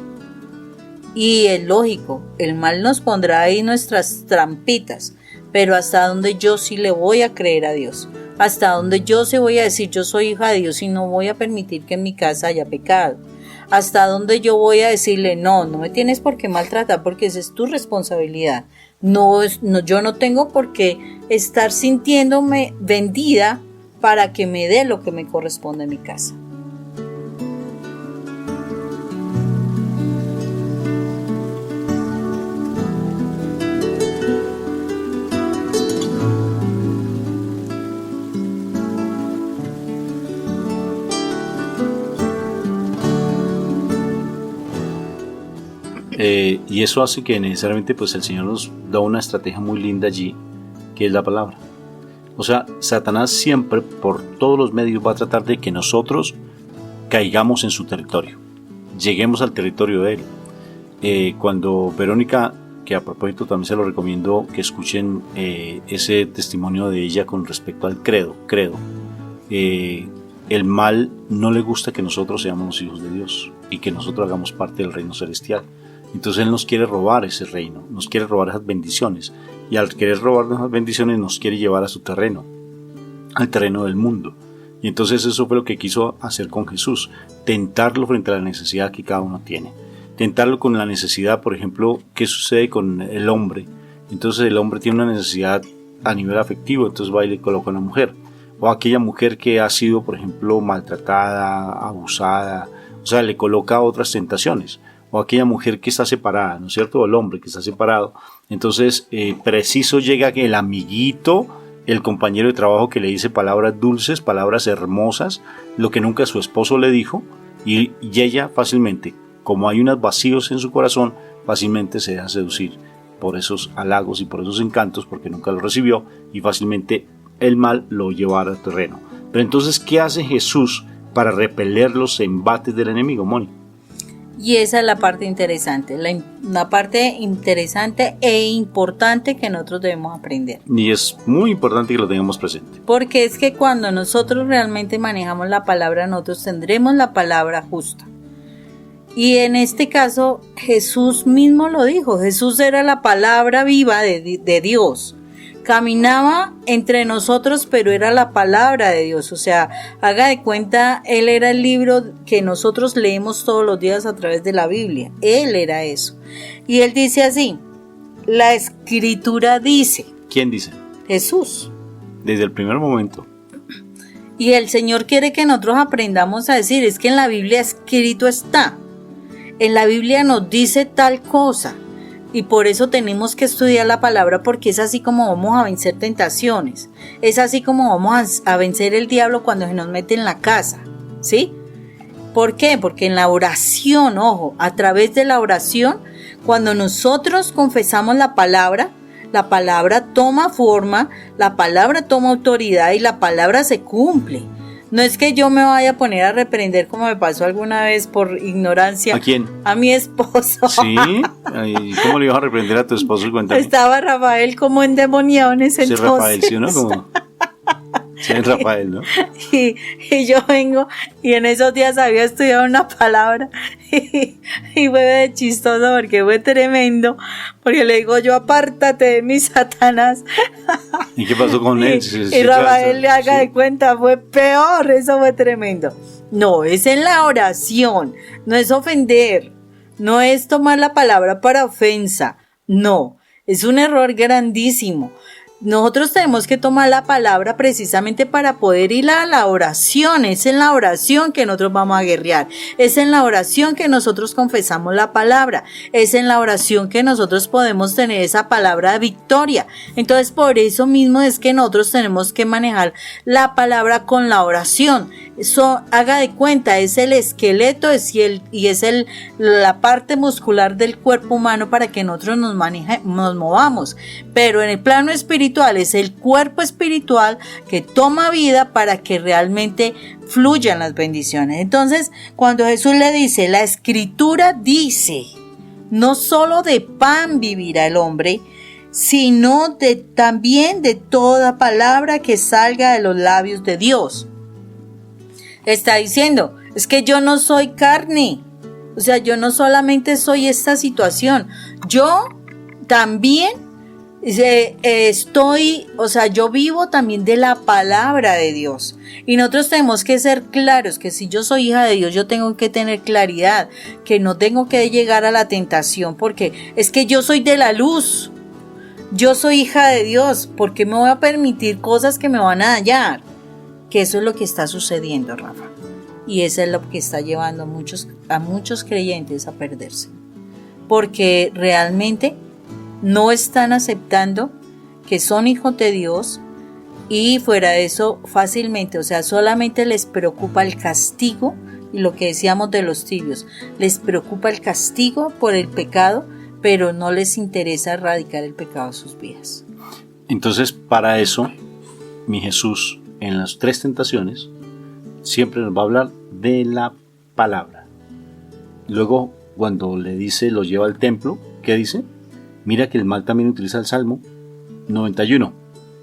Y es lógico, el mal nos pondrá ahí nuestras trampitas, pero hasta donde yo sí le voy a creer a Dios, hasta donde yo sí voy a decir yo soy hija de Dios y no voy a permitir que en mi casa haya pecado, hasta donde yo voy a decirle no me tienes por qué maltratar porque esa es tu responsabilidad, yo no tengo por qué estar sintiéndome vendida para que me dé lo que me corresponde en mi casa. Y eso hace que necesariamente pues el Señor nos da una estrategia muy linda allí, que es la palabra. O sea, Satanás siempre por todos los medios va a tratar de que nosotros caigamos en su territorio, lleguemos al territorio de él. Cuando Verónica, que a propósito también se lo recomiendo que escuchen ese testimonio de ella con respecto al credo, el mal no le gusta que nosotros seamos los hijos de Dios y que nosotros hagamos parte del reino celestial. Entonces él nos quiere robar ese reino, nos quiere robar esas bendiciones, y al querer robarnos esas bendiciones nos quiere llevar a su terreno, al terreno del mundo. Y entonces eso fue lo que quiso hacer con Jesús, tentarlo frente a la necesidad que cada uno tiene, tentarlo con la necesidad, por ejemplo, ¿qué sucede con el hombre? Entonces el hombre tiene una necesidad a nivel afectivo, entonces va y le coloca a una mujer, o aquella mujer que ha sido, por ejemplo, maltratada, abusada, o sea, le coloca otras tentaciones, o aquella mujer que está separada, ¿no es cierto? O el hombre que está separado. Entonces, preciso llega el amiguito, el compañero de trabajo que le dice palabras dulces, palabras hermosas, lo que nunca su esposo le dijo, y ella fácilmente, como hay unos vacíos en su corazón, fácilmente se deja seducir por esos halagos y por esos encantos, porque nunca lo recibió, y fácilmente el mal lo llevará al terreno. Pero entonces, ¿qué hace Jesús para repeler los embates del enemigo, Moni? Y esa es la parte interesante, la parte interesante e importante que nosotros debemos aprender. Y es muy importante que lo tengamos presente. Porque es que cuando nosotros realmente manejamos la palabra, nosotros tendremos la palabra justa. Y en este caso, Jesús mismo lo dijo, Jesús era la palabra viva de Dios. Caminaba entre nosotros, pero era la palabra de Dios. O sea, haga de cuenta, Él era el libro que nosotros leemos todos los días a través de la Biblia. Él era eso. Y Él dice así, la Escritura dice. ¿Quién dice? Jesús. Desde el primer momento. Y el Señor quiere que nosotros aprendamos a decir, es que en la Biblia escrito está. En la Biblia nos dice tal cosa. Y por eso tenemos que estudiar la palabra, porque es así como vamos a vencer tentaciones. Es así como vamos a vencer el diablo cuando se nos mete en la casa, ¿sí? ¿Por qué? Porque en la oración, ojo, a través de la oración, cuando nosotros confesamos la palabra toma forma, la palabra toma autoridad y la palabra se cumple. No es que yo me vaya a poner a reprender como me pasó alguna vez por ignorancia. ¿A quién? A mi esposo. ¿Sí? ¿Y cómo le ibas a reprender a tu esposo? Cuéntame. Estaba Rafael como endemoniado en ese entonces. Rafael, ¿sí o no? Como... San Rafael, ¿no? Y yo vengo y en esos días había estudiado una palabra y fue de chistoso porque fue tremendo, porque le digo yo, apártate de mí, Satanás. ¿Y qué pasó con él? Y Rafael, le haga de cuenta, fue peor, eso fue tremendo. No, es en la oración, no es ofender, no es tomar la palabra para ofensa, no, es un error grandísimo. Nosotros tenemos que tomar la palabra precisamente para poder ir a la oración. Es en la oración que nosotros vamos a guerrear. Es en la oración que nosotros confesamos la palabra. Es en la oración que nosotros podemos tener esa palabra de victoria. Entonces, por eso mismo es que nosotros tenemos que manejar la palabra con la oración. Eso, haga de cuenta, es el esqueleto y es la parte muscular del cuerpo humano para que nosotros nos movamos. Pero en el plano espiritual es el cuerpo espiritual que toma vida para que realmente fluyan las bendiciones. Entonces, cuando Jesús le dice, la Escritura dice, no solo de pan vivirá el hombre, sino también de toda palabra que salga de los labios de Dios. Está diciendo, es que yo no soy carne, o sea, yo no solamente soy esta situación, yo también yo vivo también de la palabra de Dios. Y nosotros tenemos que ser claros que si yo soy hija de Dios, yo tengo que tener claridad, que no tengo que llegar a la tentación, porque es que yo soy de la luz, yo soy hija de Dios, ¿por qué me voy a permitir cosas que me van a dañar? Que eso es lo que está sucediendo, Rafa, y eso es lo que está llevando a muchos creyentes a perderse, porque realmente no están aceptando que son hijos de Dios, y fuera de eso fácilmente, o sea, solamente les preocupa el castigo, y lo que decíamos de los tibios, les preocupa el castigo por el pecado, pero no les interesa erradicar el pecado de sus vidas. Entonces, para eso, mi Jesús, en las 3 tentaciones, siempre nos va a hablar de la palabra. Luego, cuando le dice, lo lleva al templo, ¿qué dice? Mira que el mal también utiliza el Salmo 91.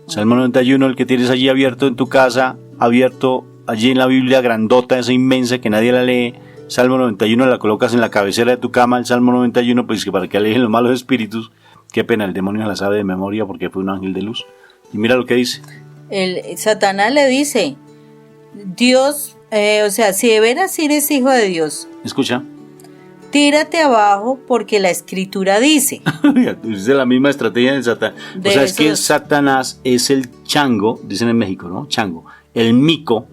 Salmo 91, el que tienes allí abierto en tu casa, abierto allí en la Biblia grandota, esa inmensa que nadie la lee. Salmo 91 la colocas en la cabecera de tu cama, el Salmo 91, pues que para que alejen los malos espíritus. Qué pena, el demonio la sabe de memoria porque fue un ángel de luz. Y mira lo que dice. Satanás le dice, Dios, si de veras eres hijo de Dios, escucha, tírate abajo porque la Escritura dice. Es la misma estrategia de Satanás. O sea, es que Satanás es el chango, dicen en México, ¿no? Chango, el mico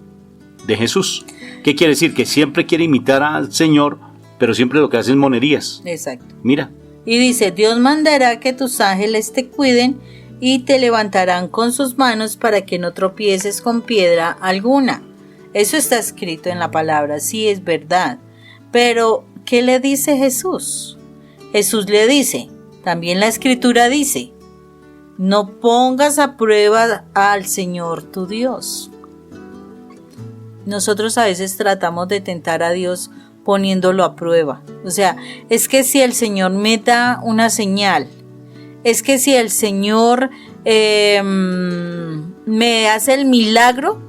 de Jesús. ¿Qué quiere decir? Que siempre quiere imitar al Señor, pero siempre lo que hace es monerías. Exacto. Mira. Y dice, Dios mandará que tus ángeles te cuiden y te levantarán con sus manos para que no tropieces con piedra alguna. Eso está escrito en la palabra, sí es verdad. Pero, ¿qué le dice Jesús? Jesús le dice, también la Escritura dice, no pongas a prueba al Señor tu Dios. Nosotros a veces tratamos de tentar a Dios poniéndolo a prueba. O sea, es que si el Señor me da una señal, es que si el Señor me hace el milagro,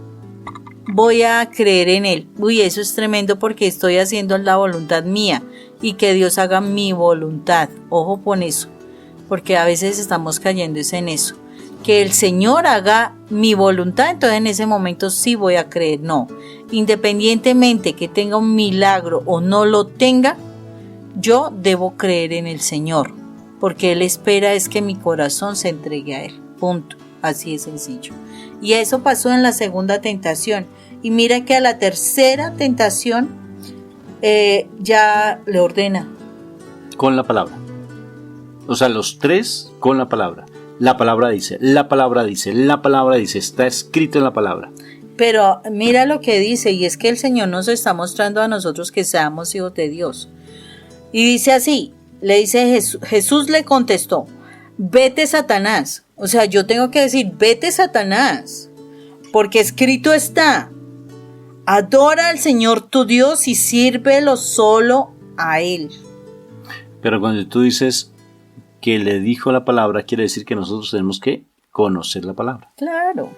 voy a creer en Él. Uy, eso es tremendo porque estoy haciendo la voluntad mía y que Dios haga mi voluntad. Ojo con eso, porque a veces estamos cayendo en eso. Que el Señor haga mi voluntad, entonces en ese momento sí voy a creer. No, independientemente que tenga un milagro o no lo tenga, yo debo creer en el Señor, porque Él espera es que mi corazón se entregue a Él, punto, así de sencillo. Y eso pasó en la segunda tentación, y mira que a la tercera tentación ya le ordena. Con la palabra, o sea, los 3 con la palabra. La palabra dice, la palabra dice, la palabra dice, está escrito en la palabra. Pero mira lo que dice, y es que el Señor nos está mostrando a nosotros que seamos hijos de Dios. Y dice así, le dice Jesús le contestó, vete Satanás. O sea, yo tengo que decir, vete Satanás, porque escrito está, adora al Señor tu Dios y sírvelo solo a Él. Pero cuando tú dices que le dijo la palabra, quiere decir que nosotros tenemos que conocer la palabra. Claro.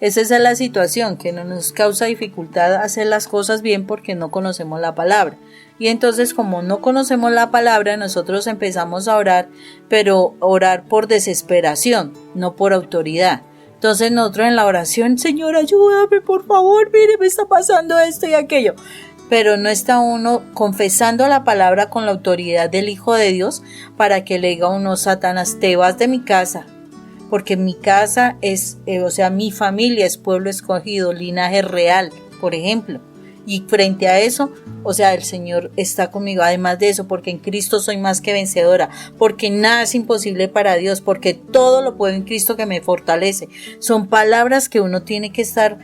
Esa es la situación, que no nos causa dificultad hacer las cosas bien porque no conocemos la palabra. Y entonces, como no conocemos la palabra, nosotros empezamos a orar, pero orar por desesperación, no por autoridad. Entonces nosotros en la oración, Señor, ayúdame, por favor, mire, me está pasando esto y aquello. Pero no está uno confesando la palabra con la autoridad del Hijo de Dios para que le diga a uno, Satanás, te vas de mi casa. Porque mi casa es, mi familia es pueblo escogido, linaje real, por ejemplo. Y frente a eso, el Señor está conmigo. Además de eso, porque en Cristo soy más que vencedora, porque nada es imposible para Dios, porque todo lo puedo en Cristo que me fortalece. Son palabras que uno tiene que estar,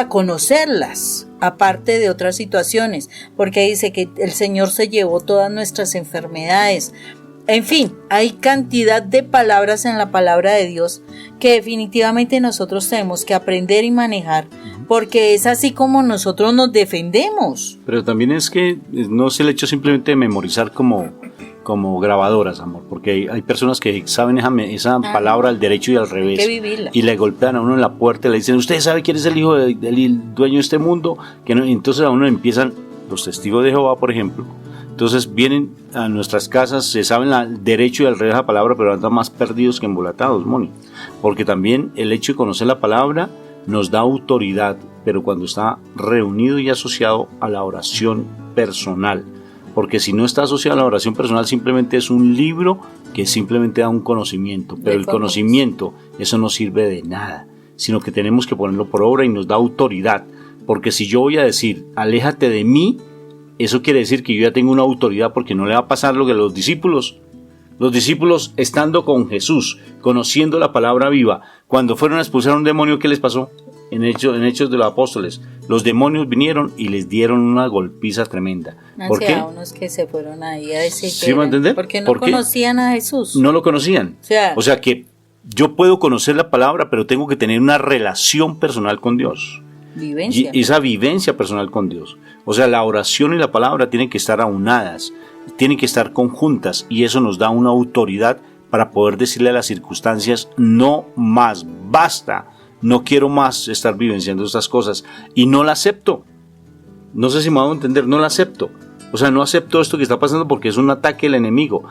conocerlas, aparte de otras situaciones, porque dice que el Señor se llevó todas nuestras enfermedades. En fin, hay cantidad de palabras en la palabra de Dios que definitivamente nosotros tenemos que aprender y manejar, porque es así como nosotros nos defendemos. Pero también es que no es el hecho simplemente de memorizar como grabadoras, amor, porque hay personas que saben esa palabra al derecho y al revés, hay que vivirla. Y le golpean a uno en la puerta y le dicen, ¿usted sabe quién es el hijo del dueño de este mundo? Que no, entonces a uno empiezan los testigos de Jehová, por ejemplo. Entonces vienen a nuestras casas, se saben el derecho y al revés de la palabra, pero andan más perdidos que embolatados, Moni. Porque también el hecho de conocer la palabra nos da autoridad, pero cuando está reunido y asociado a la oración personal. Porque si no está asociado a la oración personal, simplemente es un libro que simplemente da un conocimiento. Pero el conocimiento, eso no sirve de nada, sino que tenemos que ponerlo por obra y nos da autoridad. Porque si yo voy a decir, aléjate de mí, eso quiere decir que yo ya tengo una autoridad, porque no le va a pasar lo que los discípulos estando con Jesús, conociendo la palabra viva, cuando fueron a expulsar a un demonio, ¿qué les pasó? En Hechos de los Apóstoles, los demonios vinieron y les dieron una golpiza tremenda. ¿Por qué? Unos que se fueron ahí a decir ¿Sí me entender? Porque no conocían a Jesús. No lo conocían. O sea que yo puedo conocer la palabra, pero tengo que tener una relación personal con Dios. Vivencia. Y esa vivencia personal con Dios. O sea, la oración y la palabra tienen que estar aunadas, tienen que estar conjuntas, y eso nos da una autoridad para poder decirle a las circunstancias, no más, basta, no quiero más estar vivenciando estas cosas, y no la acepto. No sé si me hago entender, no la acepto. O sea, no acepto esto que está pasando porque es un ataque del enemigo.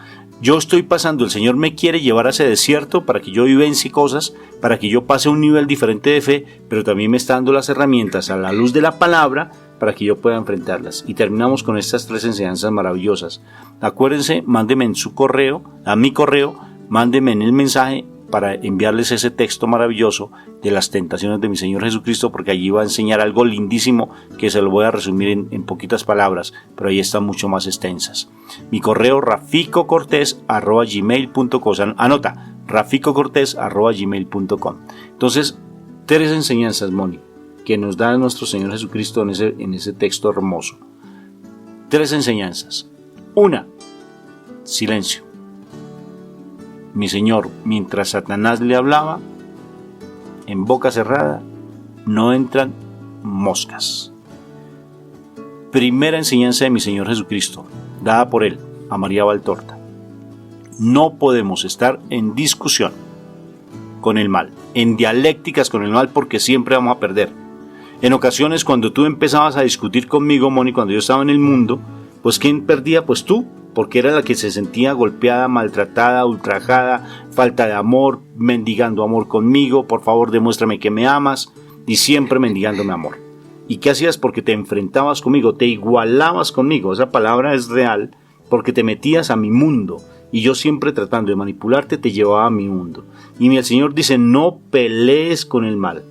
Yo estoy pasando, el Señor me quiere llevar a ese desierto para que yo vivencie cosas, para que yo pase a un nivel diferente de fe, pero también me está dando las herramientas a la luz de la palabra para que yo pueda enfrentarlas. Y terminamos con estas 3 enseñanzas maravillosas. Acuérdense, mándenme en su correo, a mi correo, mándenme en el mensaje para enviarles ese texto maravilloso de las tentaciones de mi Señor Jesucristo, porque allí va a enseñar algo lindísimo que se lo voy a resumir en poquitas palabras, pero ahí están mucho más extensas. Mi correo raficocortes@gmail.com. Anota, raficocortes@gmail.com. Entonces, 3 enseñanzas, Moni, que nos da nuestro Señor Jesucristo en ese texto hermoso. 3 enseñanzas. 1. Silencio. Mi Señor, mientras Satanás le hablaba, en boca cerrada no entran moscas. Primera enseñanza de mi Señor Jesucristo, dada por Él a María Valtorta. No podemos estar en discusión con el mal, en dialécticas con el mal, porque siempre vamos a perder. En ocasiones, cuando tú empezabas a discutir conmigo, Moni, cuando yo estaba en el mundo, pues ¿quién perdía? Pues tú, porque era la que se sentía golpeada, maltratada, ultrajada, falta de amor, mendigando amor conmigo, por favor demuéstrame que me amas, y siempre mendigándome amor. ¿Y qué hacías? Porque te enfrentabas conmigo, te igualabas conmigo, esa palabra es real, porque te metías a mi mundo, y yo siempre tratando de manipularte te llevaba a mi mundo. Y el Señor dice, no pelees con el mal,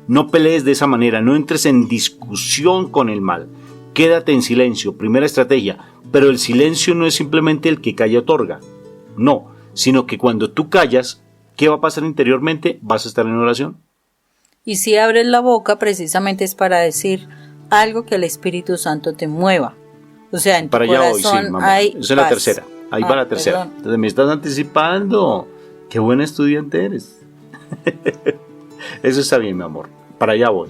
no pelees de esa manera, no entres en discusión con el mal, quédate en silencio, primera estrategia. Pero el silencio no es simplemente el que calla otorga, no, sino que cuando tú callas, ¿qué va a pasar interiormente? Vas a estar en oración. Y si abres la boca, precisamente es para decir algo que el Espíritu Santo te mueva. O sea, en tu para corazón allá voy, sí, mamá. hay Esa es paz. la tercera, ahí va la tercera. Perdón. Entonces me estás anticipando, qué buen estudiante eres. Eso está bien, mi amor, para allá voy.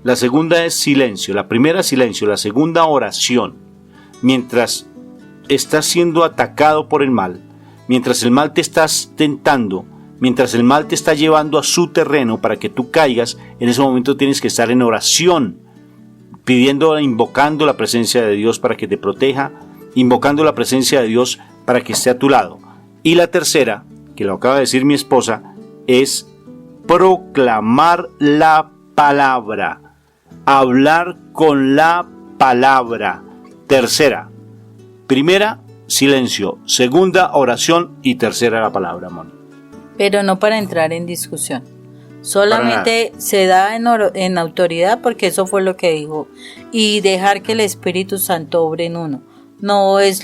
La segunda es silencio, la primera silencio, la segunda oración. Mientras estás siendo atacado por el mal, mientras el mal te estás tentando, mientras el mal te está llevando a su terreno para que tú caigas, en ese momento tienes que estar en oración, pidiendo, invocando la presencia de Dios para que te proteja, invocando la presencia de Dios para que esté a tu lado. Y la tercera, que lo acaba de decir mi esposa, es proclamar la palabra, hablar con la palabra. Tercera, primera, silencio, segunda, oración y tercera, la palabra, Moni. Pero no para entrar en discusión. Solamente se da en autoridad porque eso fue lo que dijo. Y dejar que el Espíritu Santo obre en uno. No es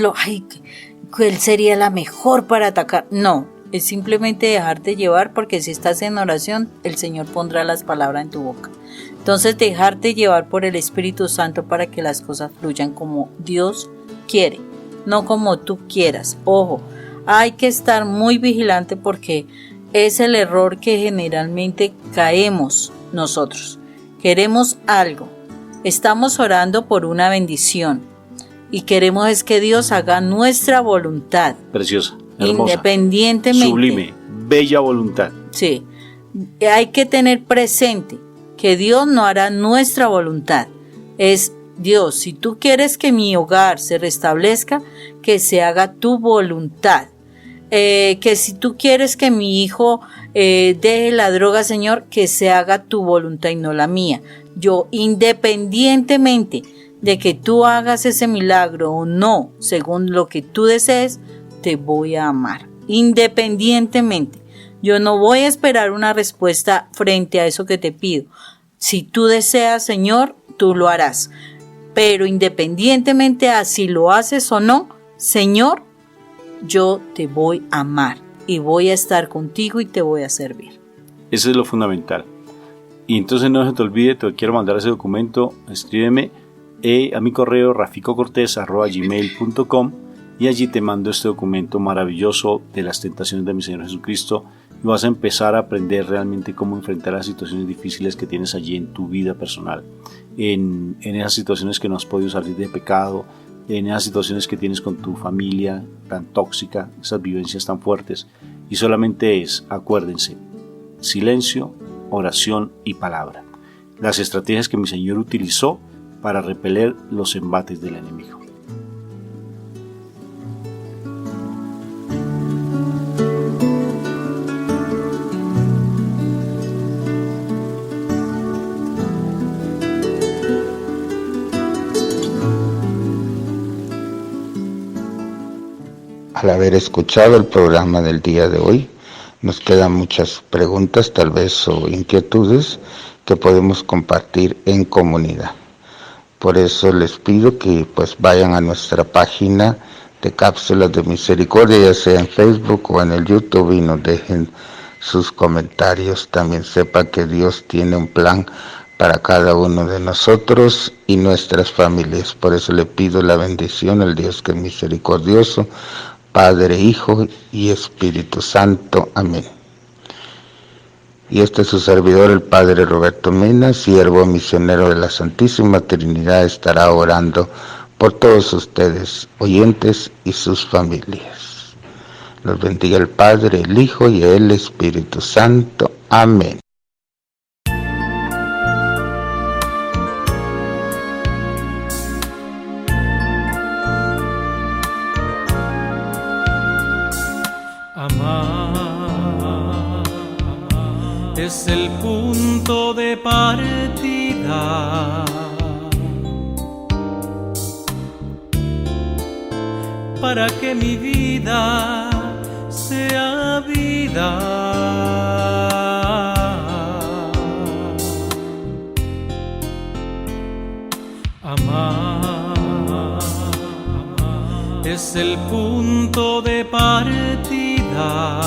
que él sería la mejor para atacar. No, es simplemente dejarte llevar, porque si estás en oración, el Señor pondrá las palabras en tu boca. Entonces dejarte llevar por el Espíritu Santo para que las cosas fluyan como Dios quiere, no como tú quieras. Ojo, hay que estar muy vigilante porque es el error que generalmente caemos nosotros. Queremos algo, estamos orando por una bendición y queremos es que Dios haga nuestra voluntad. Preciosa, hermosa, independientemente. Sublime, bella voluntad. Sí, hay que tener presente que Dios no hará nuestra voluntad. Es Dios, si tú quieres que mi hogar se restablezca, que se haga tu voluntad. Que si tú quieres que mi hijo deje la droga, Señor, que se haga tu voluntad y no la mía. Yo, independientemente de que tú hagas ese milagro o no, según lo que tú desees, te voy a amar. Independientemente. Yo no voy a esperar una respuesta frente a eso que te pido. Si tú deseas, Señor, tú lo harás. Pero independientemente a si lo haces o no, Señor, yo te voy a amar y voy a estar contigo y te voy a servir. Eso es lo fundamental. Y entonces no se te olvide, te quiero mandar ese documento, escríbeme a mi correo raficocortez@gmail.com y allí te mando este documento maravilloso de las tentaciones de mi Señor Jesucristo y vas a empezar a aprender realmente cómo enfrentar las situaciones difíciles que tienes allí en tu vida personal, en esas situaciones que no has podido salir de pecado, en esas situaciones que tienes con tu familia tan tóxica, esas vivencias tan fuertes. Y solamente acuérdense, silencio, oración y palabra. Las estrategias que mi Señor utilizó para repeler los embates del enemigo. Al haber escuchado el programa del día de hoy, nos quedan muchas preguntas, tal vez, o inquietudes que podemos compartir en comunidad. Por eso les pido que vayan a nuestra página de Cápsulas de Misericordia, ya sea en Facebook o en el YouTube, y nos dejen sus comentarios. También sepa que Dios tiene un plan para cada uno de nosotros y nuestras familias. Por eso le pido la bendición al Dios que es misericordioso, Padre, Hijo y Espíritu Santo. Amén. Y este es su servidor, el Padre Roberto Mena, siervo misionero de la Santísima Trinidad, estará orando por todos ustedes, oyentes y sus familias. Los bendiga el Padre, el Hijo y el Espíritu Santo. Amén. Es el punto de partida para que mi vida sea vida. Amar es el punto de partida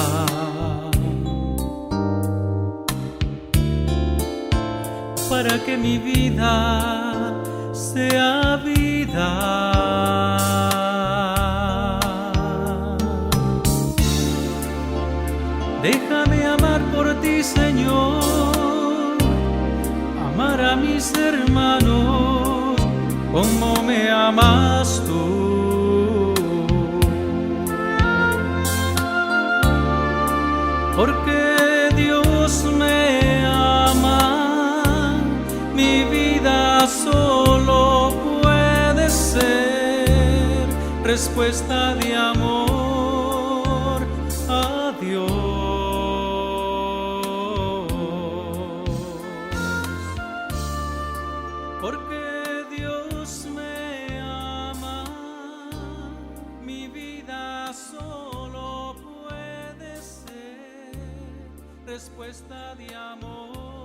para que mi vida sea vida. Déjame amar por ti, Señor, amar a mis hermanos como me amas tú. porque Dios me ama, mi vida solo puede ser respuesta de amor a Dios. Porque Dios me ama, mi vida solo puede ser respuesta de amor.